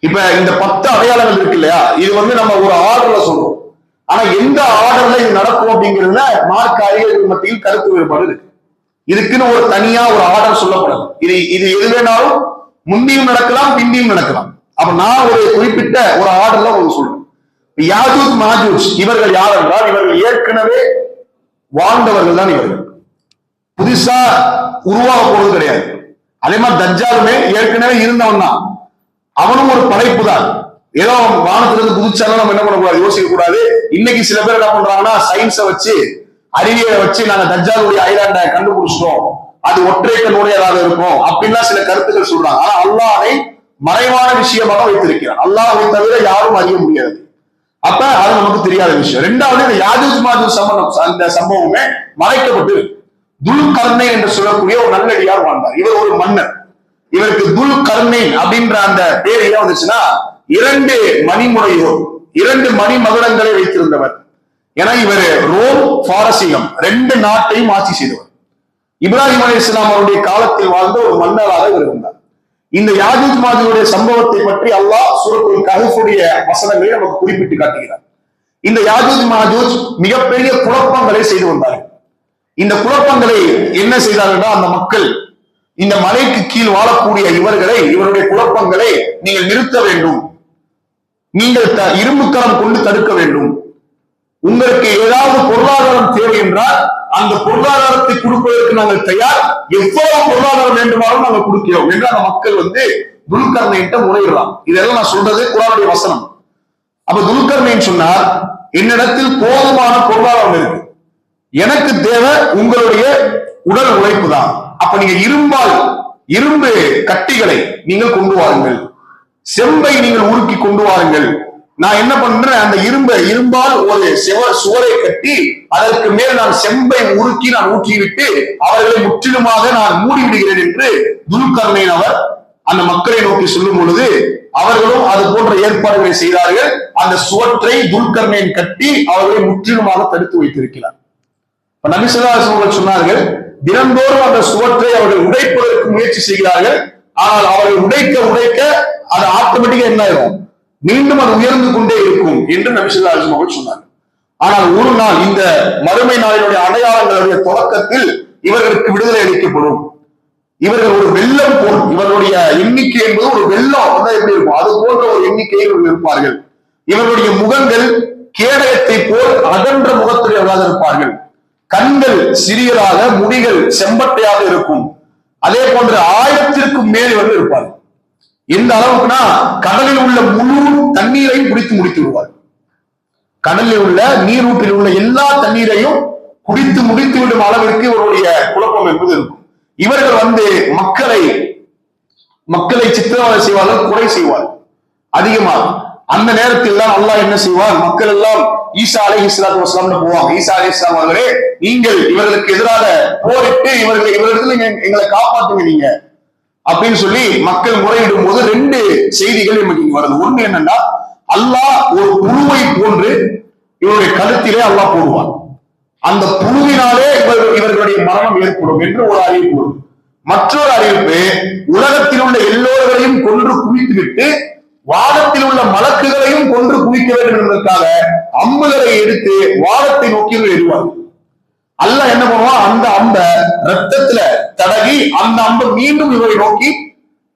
S1: இப்ப இந்த 10 அடையாளங்கள் இருக்கு இல்லையா, இது நம்ம ஒரு ஆர்டர்ல சொல்றோம். ஆனா எந்த ஆர்டர்ல இது நடக்கும் அப்படிங்கிறதுல மார்க்க அறிஞர்கள் மத்தியில் கருத்து வேறுபாடு இருக்கு. இதுக்குன்னு ஒரு தனியா ஒரு ஆர்டர் சொல்லப்படாது. இது எது வேணாலும் முந்தியும் நடக்கலாம் பிந்தியும் நடக்கலாம். அப்ப நான் ஒரு குறிப்பிட்ட ஒரு ஆர்டர்ல உங்களுக்கு சொல்றேன். யாஜூஜ் மஅஜூஜ் இவர்கள் யார் என்றால் இவர்கள் ஏற்கனவே வாழ்ந்தவர்கள் தான். இவர்கள் புதுசா உருவாக போறது கிடையாது. அதே மாதிரி தஜ்ஜாலுமே ஏற்கனவே இருந்தவன் தான். அவனும் ஒரு படைப்பு தான். ஏதோ வானத்திலிருந்து குதிச்சாலும் நம்ம என்ன பண்ணக்கூடாது, யோசிக்க கூடாது. இன்னைக்கு சில பேர் என்ன பண்றாங்கன்னா சயின்ஸை வச்சு அறிவியலை வச்சு நாங்க தஜ்ஜாலுடைய ஐலாண்டை கண்டுபிடிச்சிட்டோம், அது ஒற்றை கண்ணுடையதாக இருக்கும் அப்படின்லாம் சில கருத்துக்கள் சொல்றாங்க. ஆனா அல்லாஹ் அதை மறைவான விஷயமாக வைத்திருக்கிறான். அல்லாஹ்வை தவிர யாரும் அறிய முடியாது. அப்ப அது நமக்கு தெரியாத விஷயம். ரெண்டாவது, இந்த யாஜூஜ் மாஜூஜ் அந்த சம்பவமே மறைக்கப்பட்டு துல் கர்ணை என்று சொல்லக்கூடிய ஒரு நல்லடியார் வாழ்ந்தார். இவர் ஒரு மன்னர். இவருக்கு துல் கர்ணை அப்படின்ற அந்த பேர் ஏன் வந்துச்சுன்னா, 2 மணிமுறையோர், 2 மணிமகுடங்களை வைத்திருந்தவர். ஏன்னா இவர் ரோம் பாரசீகம் 2 நாட்டையும் ஆட்சி செய்தவர். இப்ராஹிம் அலைஹிஸ்ஸலாம் அவருடைய காலத்தில் வாழ்ந்த ஒரு மன்னராக இவர் இருந்தார். இந்த யாஜூஜ் மாஜூஜுடைய சம்பவத்தை பற்றி அல்லாஹ் சூரத்துல் கஹ்ஃபுடைய வசனங்களை நமக்கு குறிப்பிட்டு காட்டுகிறார். இந்த யாஜூஜ் மாஜூஜ் மிகப்பெரிய குழப்பங்களை செய்து வந்தார்கள். இந்த குழப்பங்களை என்ன செய்தார்கள்? அந்த மக்கள், இந்த மலைக்கு கீழ் வாழக்கூடிய இவருடைய குழப்பங்களை நீங்கள் நிறுத்த வேண்டும், நீங்கள் இரும்புக்கரம் கொண்டு தடுக்க வேண்டும், உங்களுக்கு ஏதாவது பொருளாதாரம் தேவை என்றால் அந்த பொருளாதாரத்தை கொடுப்பதற்கு நாங்கள் தயார், எவ்வளவு பொருளாதாரம் வேண்டுமானாலும் நாங்கள் கொடுக்கிறோம் என்று அந்த மக்கள் துல்கர்ணையிட்ட முறையிடலாம். இதெல்லாம் நான் சொல்றது குர்ஆனுடைய வசனம். அப்ப துல்கர்ணைன்னு சொன்னார், என்னிடத்தில் போதுமான பொருளாதாரம் இருக்கு, எனக்கு தேவை உங்களுடைய உடல் உழைப்பு தான். அப்ப நீங்க இரும்பு கட்டிகளை நீங்கள் கொண்டு வாருங்கள், செம்பை நீங்கள் உருக்கி கொண்டு வாருங்கள். நான் என்ன பண்றேன், அந்த இரும்பால் ஒரு சுவரை கட்டி அதற்கு மேல் நான் செம்பை உருக்கி நான் ஊற்றிவிட்டு அவர்களை முற்றிலுமாக நான் மூடிவிடுகிறேன் என்று துல்கர்ணைன் அவர் அந்த மக்களை நோக்கி சொல்லும் பொழுது அவர்களும் அது போன்ற ஏற்பாடுகளை செய்தார்கள். அந்த சுவற்றை துல்கர்ணைன் கட்டி அவர்களை முற்றிலுமாக தடுத்து வைத்திருக்கிறார். நபி ஸல்லல்லாஹு அலைஹி வஸல்லம் சொன்னார்கள், தினந்தோறும் அந்த சுவற்றை அவர்கள் உடைப்பதற்கு முயற்சி செய்கிறார்கள். ஆனால் அவர்கள் உடைக்க அது ஆட்டோமேட்டிக்கா என்ன ஆகும், மீண்டும் அது உயர்ந்து கொண்டே இருக்கும் என்று நபி ஸல்லல்லாஹு அலைஹி வஸல்லம் சொன்னார்கள். ஆனால் ஒரு நாள் இந்த மறுமை நாளினுடைய அடையாளங்களுடைய தொடக்கத்தில் இவர்களுக்கு விடுதலை அளிக்கப்படும். இவர்கள் ஒரு வெள்ளம் போல், இவர்களுடைய எண்ணிக்கை என்பது ஒரு வெள்ளம் எப்படி இருக்கும், அது போன்ற ஒரு எண்ணிக்கையில் இவர்கள் இருப்பார்கள். இவர்களுடைய முகங்கள் கேடயத்தை போல் அகன்ற முகத்துடையவர்களாக இருப்பார்கள். கண்கள் சிறியராக, முடிகள் செம்பட்டையாக இருக்கும். அதே போன்று 1000க்கும் மேல் இவர்கள் இருப்பார்கள். எந்த அளவுக்குன்னா கடலில் உள்ள முழு தண்ணீரையும் குடித்து முடித்து விடுவார். கடலில் உள்ள நீரூற்றில் உள்ள எல்லா தண்ணீரையும் குடித்து முடித்து விடும் அளவிற்கு இவருடைய குழப்பம் என்பது இருக்கும். இவர்கள் மக்களை சித்திரவதை செய்வார்கள், கொலை செய்வார்கள் அதிகமாக. அந்த நேரத்தில் தான் அல்லாஹ் என்ன செய்வார், மக்கள் எல்லாம் ஈசா அலைஹிஸ்ஸலாத்து வஸலாம் போவாங்க. ஈசா அலைஹிஸ்ஸலாம் அவர்களே, நீங்கள் இவர்களுக்கு எதிராக போரிட்டு இவர்களிடத்தில் எங்களை காப்பாற்றுங்க நீங்க அப்படின்னு சொல்லி மக்கள் முறையிடும் போது 2 செய்திகள் நமக்கு இங்க வருது. ஒண்ணு என்னன்னா, அல்லாஹ் ஒரு புழுவை போன்று இவருடைய கழுத்திலே அல்லாஹ் போடுவான். அந்த புழுவினாலே இவர்களுடைய மரணம் ஏற்படும் என்று ஒரு அறிவிப்பு. மற்றொரு அறிவிப்பு, உலகத்தில் உள்ள எல்லோர்களையும் கொன்று குவித்து விட்டு வானத்தில் உள்ள மலக்குகளையும் கொன்று குவிக்க வேண்டும் என்பதற்காக அம்புகளை எடுத்து வானத்தை நோக்கி எறிவார். அல்லாஹ் என்ன பண்ணுவான், அந்த அம்ப ரத்தத்துல தடவி அந்த அம்பை மீண்டும் இவரை நோக்கி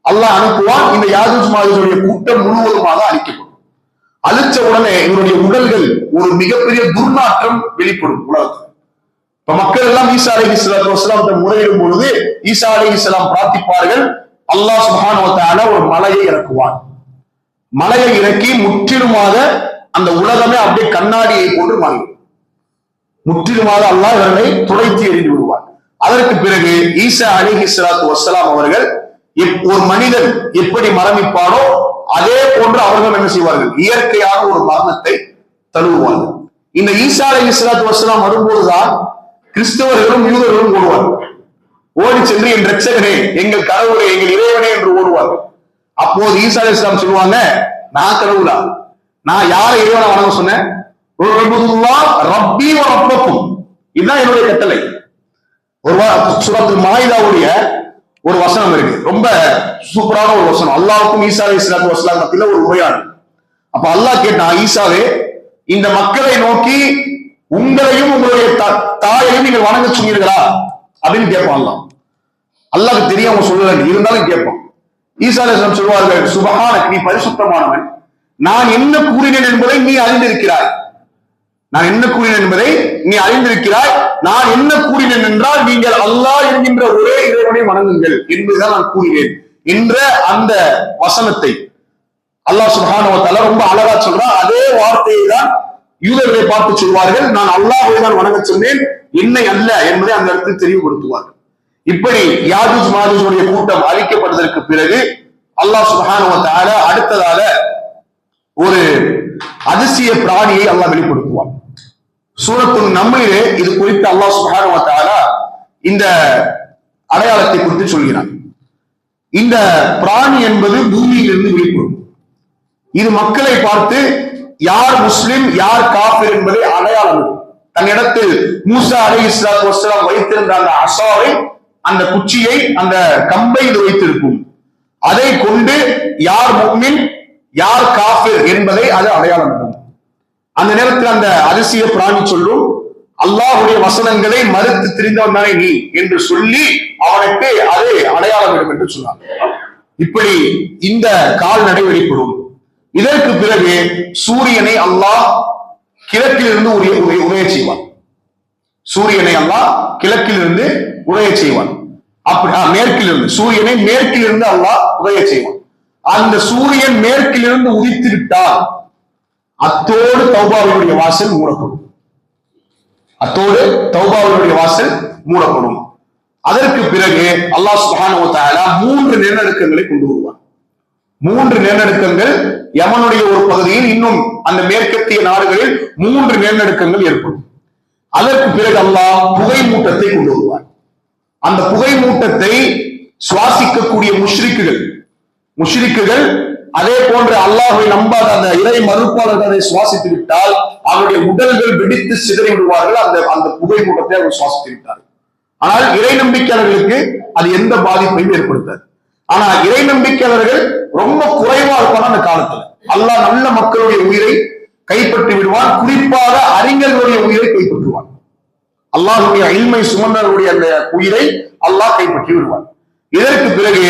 S1: அல்லாஹ் அனுப்புவான். இந்த யாஜூஜ் மாஜூஜுடைய கூட்டம் முழுவதுமாக அழிக்கப்படும். அழிச்ச உடனே இவருடைய உடல்கள் ஒரு மிகப்பெரிய துர்நாற்றம் வெளிப்படும் உலகத்தில். இப்ப மக்கள் எல்லாம் ஈசா அலைஹிஸ்ஸலாத்து வஸலாம் முறையிடும் பொழுது ஈசா அலைஹிஸ்ஸலாம் பிரார்த்திப்பார்கள், அல்லாஹ் சுப்ஹானஹு வ தஆலா ஒரு மலையை இறக்குவான். மலையை இறக்கி முற்றிலுமாக அந்த உலகமே அப்படியே கண்ணாடியை போன்று மாறிடும். முற்றிலுமாக அல்லாஹ் இவர்களை துடைத்து எறிந்து விடுவார். அதற்கு பிறகு ஈசா அலைஹிஸ்ஸலாத்து வஸலாம் அவர்கள் ஒரு மனிதன் எப்படி மரணிப்பானோ அதே போன்று அவர்கள் என்ன செய்வார்கள், இயற்கையான ஒரு மரணத்தை தழுவுவார்கள். இந்த ஈசா அலைஹிஸ்ஸலாத்து வஸலாம் வரும்போதுதான் கிறிஸ்தவர்களும் யூதர்களும் ஓடுவார்கள். ஓடி சென்று என் ரட்சகனே, எங்கள் கடவுளே, எங்கள் இறைவனே என்று ஓடுவார்கள். அப்போது ஈசா அலைஹிஸ்ஸலாம் சொல்லுவாங்க, நான் கடவுளா, நான் யாரை இறைவனை வணங்க சொன்னேன், ரப்பி வ ரப்பக்கும், இதுதான் என்னுடைய கட்டளை. ஒரு சூரத்துல் மாயிதாவுடைய ஒரு வசனம் இருக்கு, ரொம்ப சூப்பரான ஒரு வசனம். அல்லாஹ்வுக்கும் ஈசா அலைஹிஸ்ஸலாத்து வஸலாம் மத்தியில ஒரு உரையாடல். அப்ப அல்லாஹ் கேட்டான், ஈசாவே, இந்த மக்களை நோக்கி உங்களையும் உங்களுடைய தாயையும் நீங்கள் வணங்க சொன்னீர்களா அப்படின்னு கேட்பான். அல்லாஹ்க்கு தெரியும் அவங்க சொல்லல, இருந்தாலும் கேட்பான். ஈசா அலைஹிஸ்ஸலாம் சொல்வார்கள், சுப்ஹானக், நீ பரிசுத்தமானவன், நான் என்ன கூறினேன் என்பதை நீ அறிந்திருக்கிறாய். நான் என்ன கூறினேன் என்பதை நீ அறிந்திருக்கிறாய். நான் என்ன கூறினேன் என்றால், நீங்கள் அல்லாஹ் என்கின்ற ஒரே இறைவனை வணங்குங்கள் என்பதுதான் நான் கூறினேன் என்ற அந்த வசனத்தை அல்லாஹ் சுப்ஹானஹு வ தஆலா ரொம்ப அழகா சொல்றான். அதே வார்த்தையை தான் யூதர்களை பார்த்து சொல்வார்கள், நான் அல்லாஹ்வை தான் வணங்க சொன்னேன், என்னை அல்ல என்பதை அந்த இடத்தில் தெளிவுபடுத்துவார்கள். இப்படி யாஜூஜ் மாஜூஜுடைய கூட்டம் அழிக்கப்பட்டதற்கு பிறகு அல்லாஹ் சுப்ஹானஹு வ தஆலா அடுத்ததாக ஒரு அதிசய பிராணியை அல்லாஹ் வெளிப்படுத்துவான். சூரத்துன் நம்லிலே இது குறித்து அல்லாஹ் சுப்ஹானஹு வ தஆலா இந்த அடையாளத்தை குறித்து சொல்கிறான். இந்த பிராணி என்பது பூமியிலிருந்து வெளிப்படும். இது மக்களை பார்த்து யார் முஸ்லிம் யார் காஃபிர் என்பதை அடையாளம். தன்னிடத்தில் மூசா அலைஹிஸ்ஸலாத்து வஸ்ஸலாம் வைத்திருந்த அந்த அசாவை, அந்த குச்சியை, அந்த கம்பை இது வைத்திருக்கும். அதை கொண்டு யார் முஃமின் யார் காஃபிர் என்பதை அது அடையாளம். அந்த நேரத்தில் அந்த அதிசய பிராணி சொல்லும், அல்லாஹ்வுடைய வசனங்களை மறுத்து திரிந்தவன் தானே நீ என்று சொல்லி அவனுக்கு அதை அடையாளம் என்று சொன்னார். இப்படி இந்த கால்நடை வெளிப்படும். இதற்கு பிறகு சூரியனை அல்லாஹ் கிழக்கிலிருந்து உதய செய்வான். சூரியனை அல்லாஹ் கிழக்கிலிருந்து உதய செய்வான். அப்படி மேற்கிலிருந்து சூரியனை மேற்கிலிருந்து அல்லாஹ் உதய செய்வான். அந்த சூரியன் மேற்கிலிருந்து உதித்து விட்டால் அத்தோடு தௌபாவினுடைய வாசல் மூடப்படும். அத்தோடு தௌபாவினுடைய வாசல் மூடப்படும். அதற்கு பிறகு அல்லாஹ் சுப்ஹானஹு வ தஆலா 3 நிலநடுக்கங்களை கொண்டு வருவான். 3 நிலநடுக்கங்கள் யமனுடைய ஒரு பகுதியில், இன்னும் அந்த மேற்கத்திய நாடுகளில் 3 நிலநடுக்கங்கள் ஏற்படும். அதற்கு பிறகு அல்லாஹ் புகை மூட்டத்தை கொண்டு வருவான். அந்த புகை மூட்டத்தை சுவாசிக்கக்கூடிய முஷ்ரிக்குகள் அதே போன்று அல்லாஹ்வை நம்பாத அந்த இறை மறுப்பாளர்கள் அதை சுவாசித்து விட்டால் அவருடைய உடல்கள் வெடித்து சிதறி விடுவார்கள். அந்த புகை மூட்டத்தை அவர் சுவாசித்து விட்டார்கள். ஆனால் இறை நம்பிக்கையாளர்களுக்கு அது எந்த பாதிப்பையும் ஏற்படுத்தாது. ஆனா இறை நம்பிக்கையாளர்கள் ரொம்ப குறைவா இருப்பான அந்த காலத்துல அல்லாஹ் நல்ல மக்களுடைய உயிரை கைப்பற்றி விடுவான். குறிப்பாக அறிஞர்களுடைய உயிரை கைப்பற்றுவான். அல்லாஹ்வுடைய இல்மை சுமந்தவருடைய அந்த உயிரை அல்லாஹ் கைப்பற்றி விடுவான். இதற்கு பிறகு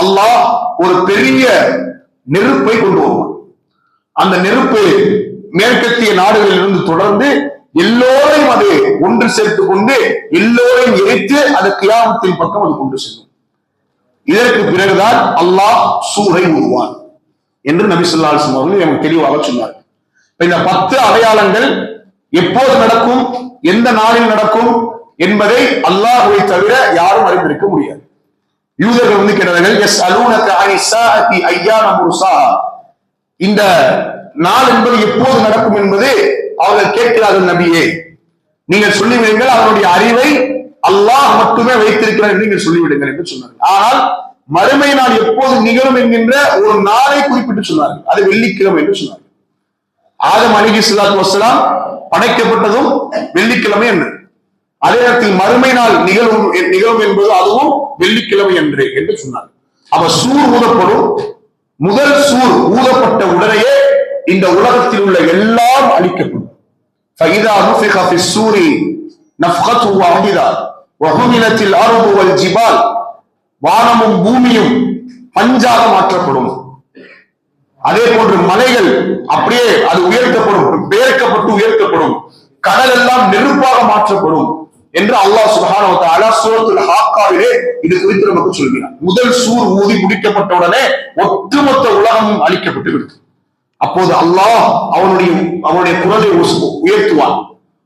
S1: அல்லாஹ் ஒரு பெரிய நெருப்பை கொண்டு வருவான். அந்த நெருப்பு மேற்கத்திய நாடுகளில் இருந்து தொடர்ந்து எல்லோரையும் அது ஒன்று சேர்த்துக் கொண்டு எல்லோரையும் எரித்து அது கியாமத்தின் பக்கம் அது கொண்டு செல்லும். இதற்கு பிறகுதான் அல்லாஹ் சூரை உருவான் என்று நபி ஸல்லல்லாஹு அலைஹி வஸல்லம் அவர்கள் நமக்கு தெளிவாக சொன்னார். இந்த 10 அடையாளங்கள் எப்போது நடக்கும், எந்த நாளில் நடக்கும் என்பதை அல்லாஹ்வை தவிர யாரும் அறிந்திருக்க முடியாது. யூதர்கள் கேட்டார்கள், யஸ்அலூனக அனி ஸாஅத்தி அய்யான முர்ஸாஹா, இந்த நாள் என்பது எப்போது நடக்கும் என்பது அவர்கள் கேட்கிறார்கள். நபியே, நீங்கள் சொல்லிவிடுங்கள், அவருடைய அறிவை அல்லாஹ் மட்டுமே வைத்திருக்கிறார் என்று நீங்கள் சொல்லிவிடுங்கள் என்று சொன்னார்கள். ஆனால் மறுமை நாள் எப்போது நிகழும் என்கின்ற ஒரு நாளை குறிப்பிட்டு சொன்னார்கள். அது வெள்ளிக்கிழமை என்று சொன்னார்கள். ஆதம் அலைஹிஸ்ஸலாத்து வஸ்ஸலாம் படைக்கப்பட்டதும் வெள்ளிக்கிழமை என்று, அதே நேரத்தில் மறுமை நாள் நிகழும் என்பது அதுவும் வெள்ளிக்கிழமை என்று சொன்னார்கள். அப்ப சூர் ஊதப்படும். முதல் சூர் ஊதப்பட்ட உடனேயே இந்த உலகத்தில் உள்ள எல்லாம் அழிக்கப்படும். فَإِذَا نُفِخَ فِي الصُّورِ نَفْخَةٌ وَاحِدَةٌ وَحُمِلَتِ الْأَرْضُ وَالْجِبَالُ, வானமும் பூமியும் பஞ்சாக மாற்றப்படும். அதே போன்று மலைகள் அப்படியே அது உயர்த்தப்படும், பேர்க்கப்பட்டு உயர்த்தப்படும். கடல் எல்லாம் நெருப்பாக மாற்றப்படும் என்று அல்லாஹ் சுப்ஹானஹு வ தஆலா சூரத்துல் ஹாக்காவிலே இது குறித்து நமக்கு சொல்கிறார். முதல் சூர் ஊதி முடிக்கப்பட்ட உடனே ஒட்டுமொத்த உலகமும் அழிக்கப்பட்டு விடும். அப்போது அல்லாஹ் அவனுடைய குரலை உயர்த்துவான்,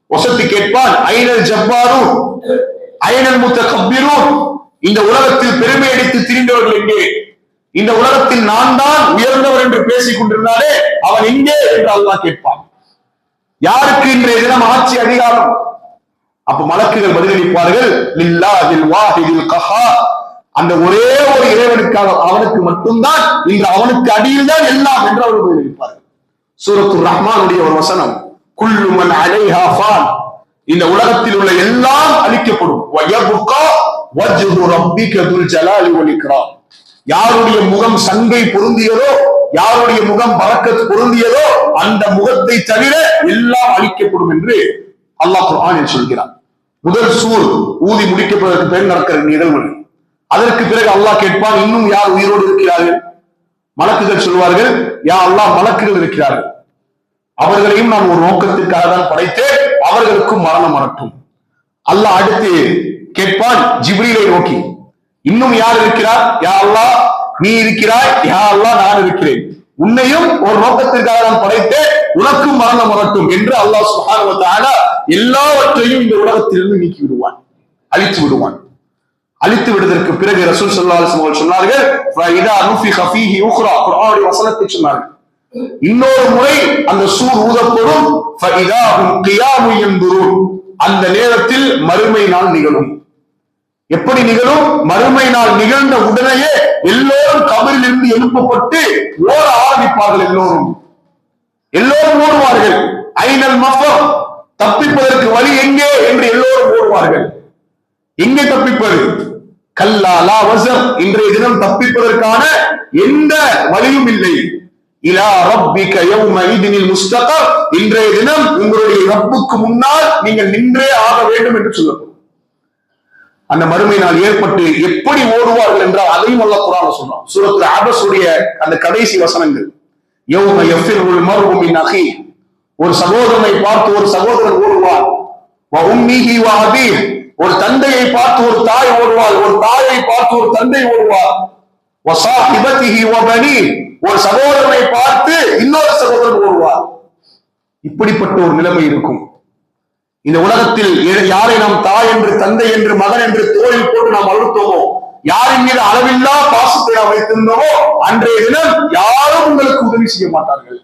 S1: வசத்தி கேட்பான், ஐனல் ஜப்பாரூன் ஐனல் முத்தகப்பிரூன், இந்த உலகத்தில் பெருமை அடித்து திரிந்தவர்கள் எங்கே? இந்த உலகத்தில் நான் தான் உயர்ந்தவர் என்று பேசிக் கொண்டிருந்தாலே அவன் எங்கே என்று அல்லாஹ் கேட்பான். யாருக்கு இன்றைய தினம் ஆட்சி அதிகாரம்? அப்ப மலக்குகள் பதிலளிப்பார்கள், லில்லாஹில் வாஹிதில் கஹார், அந்த ஒரே ஒரு இறைவனுக்காக, அவனுக்கு மட்டும்தான், இன்று அவனுக்கு அடியில் தான் எல்லாம் என்று அவர்கள் பதிலளிப்பார்கள். சூரத்துர் ரஹ்மானுடைய ஒரு வசனம், குல்லு மன் அலைஹா ஃபான், இந்த உலகத்தில் உள்ள எல்லாம் அழிக்கப்படும். வயபுகா வஜ்ஹு ரப்பிக துல் ஜலாலி வல் இக்ராம், யாருடைய முகம் சங்கை பொருந்தியதோ, யாருடைய முகம் பரக்கத் பொருந்தியதோ அந்த முகத்தை தவிர எல்லாம் அழிக்கப்படும் என்று அல்லாஹ் குர்ஆனில் சொல்கிறான். முதல் சூர் ஊதி முடிக்கப்படுவதற்கு பிறகு நடக்கிற நிகழ்வு. அதற்கு பிறகு அல்லாஹ் கேட்பான், இன்னும் யார் உயிரோடு இருக்கிறார்கள்? மலக்குகள் சொல்வார்கள், யா அல்லாஹ், மலக்குகள் இருக்கிறார்கள், அவர்களையும் நான் ஒரு நோக்கத்திற்காக தான் படைத்தேன், அவர்களுக்கும் மரணம் வரட்டும். அல்லாஹ் அடுத்து கேட்பான் ஜிப்ரீலை நோக்கி, இன்னும் யார் இருக்கிறார்? யா அல்லாஹ், நீ இருக்கிறாய், யா அல்லாஹ், நான் இருக்கிறேன், உன்னையும் ஒரு நோக்கத்திற்காக நான் படைத்தேன், உனக்கும் மரணம் வரட்டும் என்று அல்லாஹ் சுப்ஹானஹு வ தஆலா எல்லாவற்றையும் இந்த உலகத்திலிருந்து நீக்கி விடுவான், அழித்து விடுவான். அழித்து விடுவதற்கு பிறகு ரசூல் ஸல்லல்லாஹு அலைஹி வஸல்லம் சொன்னார்கள், ஃபஇதா நுஃபிக ஃபீஹி உக்ரா, குர்ஆனுடைய வசனத்தை சொன்னார்கள், இன்னொரு முறை அந்த சூர் ஊதப்படும். அந்த நேரத்தில் மறுமை நாள் நிகழும். எப்படி நிகழும்? மறுமை நாள் நிகழ்ந்த உடனேயே எல்லோரும் கபரில் இருந்து எழுப்பப்பட்டு ஓட ஆரம்பிப்பார்கள். எல்லோரும் ஓடுவார்கள். ஐனல் மஃபர், தப்பிப்பதற்கு வழி எங்கே என்று எல்லோரும் ஓடுவார்கள். எங்கே தப்பிப்பது? கல்லா லா வஸர், இன்றைய தினம் தப்பிப்பதற்கான எந்த வழியும் இல்லை. இலா ரப்பிக யௌமஇதினில் முஸ்தகர், இன்றைய தினம் உங்களுடைய ரப்புக்கு முன்னால் நீங்கள் நின்றே ஆக வேண்டும் என்று சொல்லப்படும். அந்த மறுமை நாள் ஏற்பட்டு எப்படி ஓடுவார்கள் என்றால் அதையும் அல்லாஹ் குர்ஆன்ல சொல்றான். சூரத்துல் அபஸுடைய அந்த கடைசி வசனங்கள். யௌம யஃபிருல் மர்உ மின் அஹீ, ஒரு சகோதரனை பார்த்து ஒரு சகோதரன் ஓடுவார். வ உம்மிஹி வ அபீஹ், ஒரு தந்தையை பார்த்து ஒரு தாய் ஓடுவாள். ஒரு தாயை பார்த்து ஒரு தந்தை ஓடுவார். வ ஸாஹிபதிஹி வ பனீஹ், ஒரு சகோதரனை பார்த்து இன்னொரு சகோதரன் ஓடுவார். இப்படிப்பட்ட ஒரு நிலைமை இருக்கும். இந்த உலகத்தில் யாரை நாம் தாய் என்று, தந்தை என்று, மகன் என்று தோளில் போட்டு நாம் அழுத்தோமோ, யாரின் மீது அளவில்லா பாசத்தை நாம் வைத்திருந்தோமோ, அன்றைய தினம் யாரும் உங்களுக்கு உதவி செய்ய மாட்டார்கள்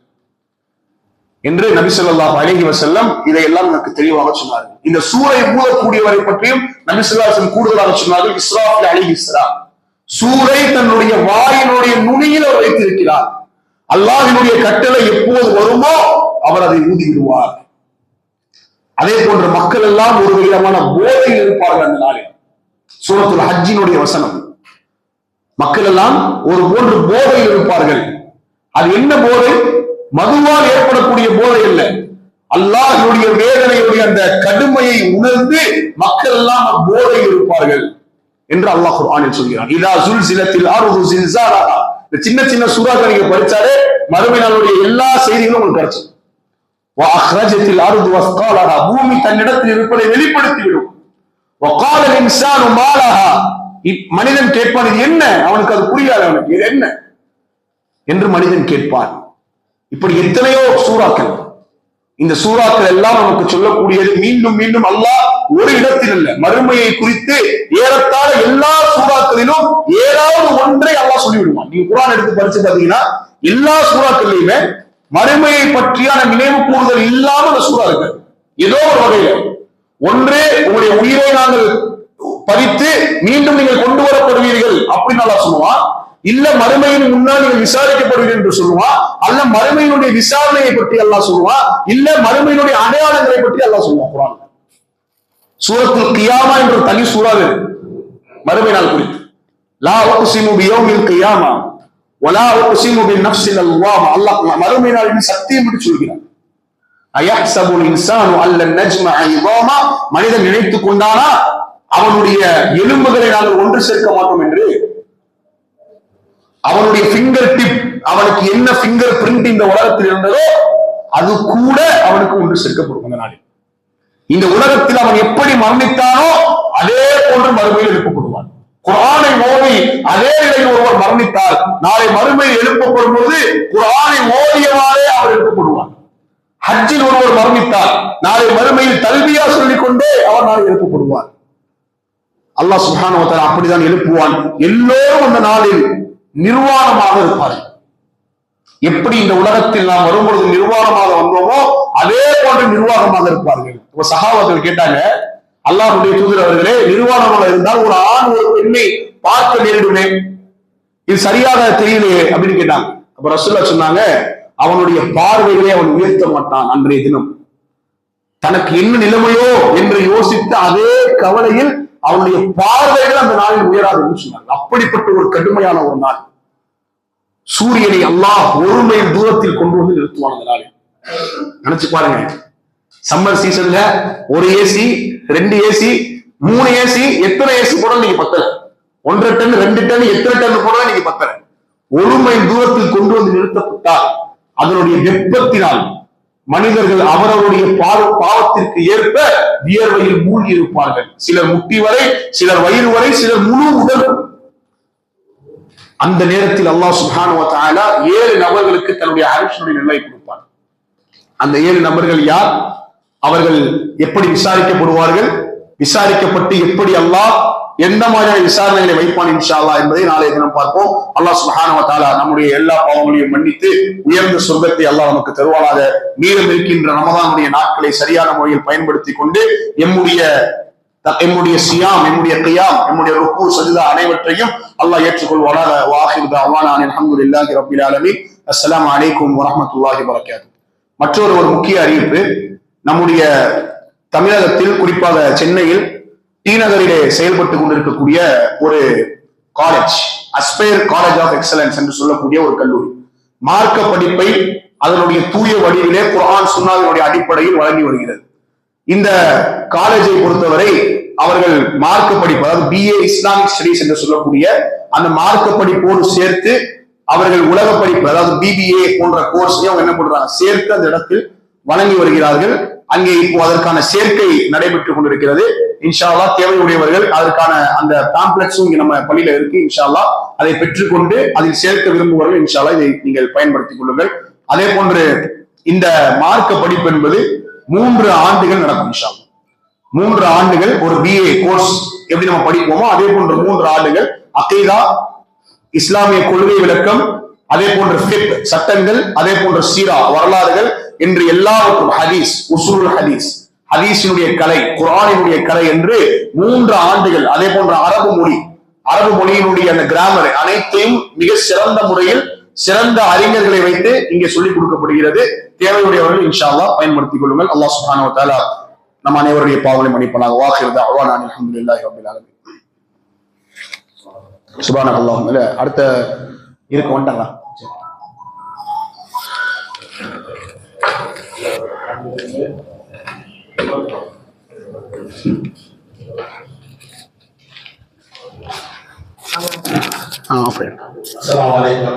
S1: என்று நபி ஸல்லல்லாஹு அலைஹி வஸல்லம் இதையெல்லாம் எனக்கு தெளிவாக சொன்னார்கள். இந்த சூரை ஊதக்கூடியவரை பற்றியும் நபி ஸல்லல்லாஹு அலைஹி வஸல்லம் கூடுதலாக சொன்னார்கள். இஸ்ராஃபில் அலைஹிஸ்ஸலாம் சூரை தன்னுடைய வாயினுடைய நுனியில் அவர் வைத்திருக்கிறார். அல்லாஹ்வினுடைய கட்டளை எப்போது வருமோ அவர் அதை ஊதி விடுவார். அதே போன்ற மக்கள் எல்லாம் ஒரு விதமான போதையில் இருப்பார்கள் அந்த நாளில். சூரத்துல் ஹஜ்ஜினுடைய வசனம். மக்கள் எல்லாம் ஒரு போன்று போதையில் இருப்பார்கள். அது என்ன போதை? மதுவால் ஏற்படக்கூடிய போதை அல்ல. அல்லாஹ்வுடைய வேதனையுடைய அந்த கடுமையை உணர்ந்து மக்கள் எல்லாம் போதையில் இருப்பார்கள் என்று அல்லாஹ் குர்ஆனில் சொல்கிறான். இதா ஸுல்ஸிலத்தில் அர்து ஸில்ஸாலஹா, இந்த சின்ன சின்ன சூறாக்களை நீங்க படிச்சாலே மறுமை நாளுடைய எல்லா செய்திகளும் உங்களுக்கு கிடைச்சிடும். வ அக்ரஜத்தில் அர்து வஸ்காலஹா, பூமி தன்னிடத்தில் இருப்பதை வெளிப்படுத்தி விடும். வ காலல் இன்சானு மாலஹா, மனிதன் கேட்பான் இது என்ன? அவனுக்கு அது புரியாது. அவனுக்கு இது என்ன என்று மனிதன் கேட்பான். இப்படி எத்தனையோ சூறாக்கள். இந்த சூறாக்கள் எல்லாம் நமக்கு சொல்லக்கூடியது மீண்டும் மீண்டும் அல்லாஹ் ஒரு இடத்தில் அல்ல, மறுமையை குறித்து ஏறத்தாழ எல்லா சூறாக்களிலும் ஏதாவது ஒன்றை அல்லாஹ் சொல்லிவிடுவான். நீங்க குர்ஆன் எடுத்து படிச்சு பாத்தீங்கன்னா எல்லா சூறாக்கள்லையுமே மறுமையை பற்றியான நினைவு கூறுதல் இல்லாம அந்த சூறா இருக்கு. ஏதோ ஒரு வகையில ஒன்றே உங்களுடைய உயிரை நாங்கள் பறித்து மீண்டும் நீங்கள் கொண்டு வரப்படுவீர்கள் அப்படின்னு அல்லாஹ் சொல்லுவான். இல்ல மறுமையின் முன்னால் நீங்கள் விசாரிக்கப்படுவீர்கள் என்று சொல்லுவான். அல்ல மறுமையினுடைய விசாரணையை பற்றி அல்லாஹ் சொல்லுவான். இல்ல மறுமையினுடைய அடையாளங்களை பற்றி அல்லாஹ் சொல்லுவான். குர்ஆன் சூரத்துல் கியாமா என்ற தனி சூறா மறுமை நாள் குறித்து. லா உக்ஸிமு பியௌமில் கியாமா வலா உக்ஸிமு பின்னஃப்ஸில் லவ்வாமா, அல்லாஹ் மறுமை நாளின் சத்தியம் என்று சொல்கிறான். அயஹ்ஸபுல் இன்சானு அல்லன் நஜ்மஅ இஸாமா, மனிதன் நினைத்துக் கொண்டானா அவனுடைய எலும்புகளை நாங்கள் ஒன்று சேர்க்க மாட்டோம் என்று. அவனுடைய ஃபிங்கர் டிப், அவனுக்கு என்ன ஃபிங்கர் பிரிண்ட் இந்த உலகத்தில் இருந்ததோ அது கூட அவனுக்கு ஒன்று சேர்க்கப்படும் அந்த நாளில். இந்த உலகத்தில் அவன் எப்படி மரணித்தானோ அதே போன்று மறுமையில் எழுப்பப்படுவான். குர்ஆனை ஓதி அதே நிலையில் ஒருவர் மரணித்தால் நாளை மறுமையில் எழுப்பப்படும் போது குர்ஆனை ஓதியவாறே அவர் எழுப்பப்படுவார். ஹஜ்ஜில் ஒருவர் மரணித்தால் நாளை மறுமையில் தல்பியா சொல்லிக் கொண்டே அவர் நாளை எழுப்பப்படுவார். அல்லாஹ் சுப்ஹானஹு வ தஆலா அப்படிதான் எழுப்புவான். எல்லோரும் அந்த நாளில் நிர்வாணமாக இருப்பார்கள். எப்படி இந்த உலகத்தில் நாம் வரும்பொழுது நிர்வாணமாக வந்தோமோ அதே போன்று நிர்வாகமாக இருப்பார்கள். சஹாபாக்கள் கேட்டாங்க, அல்லாஹ்வுடைய தூதர் அவர்களே, நிர்வாணமாக இருந்தால் ஒரு ஆண் ஒரு பெண்ணை பார்க்க நேரிடுமே, இது சரியாக தெரியலையே அப்படின்னு கேட்டாங்க. அப்ப ரசூலுல்லாஹ் சொன்னாங்க, அவனுடைய பார்வைகளை அவன் உயர்த்த மாட்டான். அன்றைய தினம் தனக்கு என்ன நிலைமையோ என்று யோசித்த அதே கவலையில் அவனுடைய பார்வைகள் அந்த நாளில் உயராது என்று சொன்னாங்க. அப்படிப்பட்ட ஒரு கடுமையான ஒரு நாள். சூரியனை அல்லாஹ் ஒரு மைல் தூரத்தில் கொண்டு வந்து நிறுத்துவான் அந்த நாளில். நினைச்சு பாருங்க, சம்மர் சீசன்ல ஒரு ஏசி, 2 ஏசி, 3 ஏசி, எத்தனை ஏசி போட நீங்க பத்தல. 1.5 டன் 2 டன் எத்தனை டன் போட நீங்க பத்தல. ஒரு மைல் தூரத்தில் கொண்டு வந்து நிறுத்தப்பட்டால் அதனுடைய வெப்பத்தினால் மனிதர்கள் அவரவருடைய பாவத்திற்கு ஏற்ப வியர்வையில் மூழ்கி இருப்பார்கள். சிலர் முட்டி வரை, சிலர் வயிறு வரை, சிலர் முழு உடல். அந்த நேரத்தில் அல்லாஹ் சுப்ஹானஹு வ தஆலா 7 நபர்களுக்கு தன்னுடைய அரிஷுடைய நிலையை கொடுப்பார். அந்த 7 நபர்கள் யார்? அவர்கள் எப்படி விசாரிக்கப்படுவார்கள்? விசாரிக்கப்பட்டு எப்படி அல்லாஹ் எந்த மாதிரியான விசாரணைகளை வைப்பான் இன்ஷா அல்லாஹ் என்பதை நாளைய தினம் பார்ப்போம். அல்லாஹ் சுப்ஹானஹு வ தஆலா நம்முடைய எல்லா பாவங்களையும் மன்னித்து உயர்ந்த சொர்க்கத்தை அல்லாஹ் நமக்கு தருவானாக. மீதம் இருக்கின்ற ரமதானுடைய நாட்களை சரியான முறையில் பயன்படுத்தி கொண்டு எம்முடைய சியாம், எம்முடைய கியாம், எம்முடைய ருக்கு சஜ்தா அனைவற்றையும் அல்லாஹ் ஏற்றுக்கொள்வானாக. வாஹிரு தஅவானா அல்ஹம்துலில்லாஹி ரப்பில் ஆலமீன். அஸ்ஸலாமு அலைக்கும் வரஹ்மத்துல்லாஹி வபரகாத்துஹு. மற்றொரு முக்கிய அறிவிப்பு, நம்முடைய தமிழகத்தில் குறிப்பாக சென்னையில் டி நகரிலே செயல்பட்டு கொண்டிருக்கக்கூடிய ஒரு college, Aspire College of Excellence என்று சொல்லக்கூடிய ஒரு கல்லூரி, மார்க்க படிப்பை அதனுடைய தூய வடிவிலே குர்ஆன் சுன்னாவினுடைய அடிப்படையில் வழங்கி வருகிறது. இந்த காலேஜை பொறுத்தவரை அவர்கள் மார்க்க படிப்பு, அதாவது BA இஸ்லாமிக் ஸ்டடீஸ் என்று சொல்லக்கூடிய அந்த மார்க்க படிப்போடு சேர்த்து அவர்கள் உலக படிப்பு, அதாவது BBA போன்ற கோர்ஸையும் என்ன பண்றாங்க, சேர்த்து அந்த இடத்தில் வழங்கி வருகிறார்கள். அங்கே இப்போ அதற்கான சேர்க்கை நடைபெற்றுக் கொண்டிருக்கிறது. இன்ஷா அல்லாஹ் தேவையுடையவர்கள் அதற்கான அந்த பேம்ப்ளெட்ஸும் இங்க நம்ம பள்ளியில இருக்கு. இன்ஷா அல்லாஹ் அதை பெற்றுக்கொண்டு அதில் சேர்க்க விரும்புபவர்கள் இன்ஷா அல்லாஹ் இதை நீங்கள் பயன்படுத்திக் கொள்ளுங்கள். அதே போன்று இந்த மார்க்க படிப்பு என்பது 3 ஆண்டுகள் நடக்கும். இன்ஷா அல்லாஹ் 3 ஆண்டுகள் ஒரு BA கோர்ஸ் எப்படி நம்ம படிப்போமோ அதே போன்ற 3 ஆண்டுகள் அகீதா, இஸ்லாமிய கொள்கை விளக்கம், அதே போன்ற ஃபிக்ஹ் சட்டங்கள், அதே போன்ற சீரா வரலாறுகள் என்று எல்லாவற்றும், ஹதீஸ், உசூலுல் ஹதீஸ், ஹதீஸினுடைய கலை, குர்ஆனினுடைய கலை என்று 3 ஆண்டுகள், அதே போன்ற அரபு மொழியினுடைய அந்த கிராமர் அனைத்தையும் மிக சிறந்த முறையில் சிறந்த அறிஞர்களை வைத்து இங்கே சொல்லிக் கொடுக்கப்படுகிறது. தேவையுடையவர்கள் இன்ஷா அல்லாஹ் பயன்படுத்திக் கொள்ளுங்கள். அல்லாஹ் சுப்ஹானஹு வ தஆலா நம் அனைவருடைய பாவங்களை மன்னிப்பானாக. வாஹிரு தஅவானா அல்ஹம்துலில்லாஹி ரப்பில் ஆலமீன். சுப்ஹானல்லாஹ். அடுத்த இருக்க வந்துட்டாங்களா? அஸ்ஸலாமு அலைக்கும்.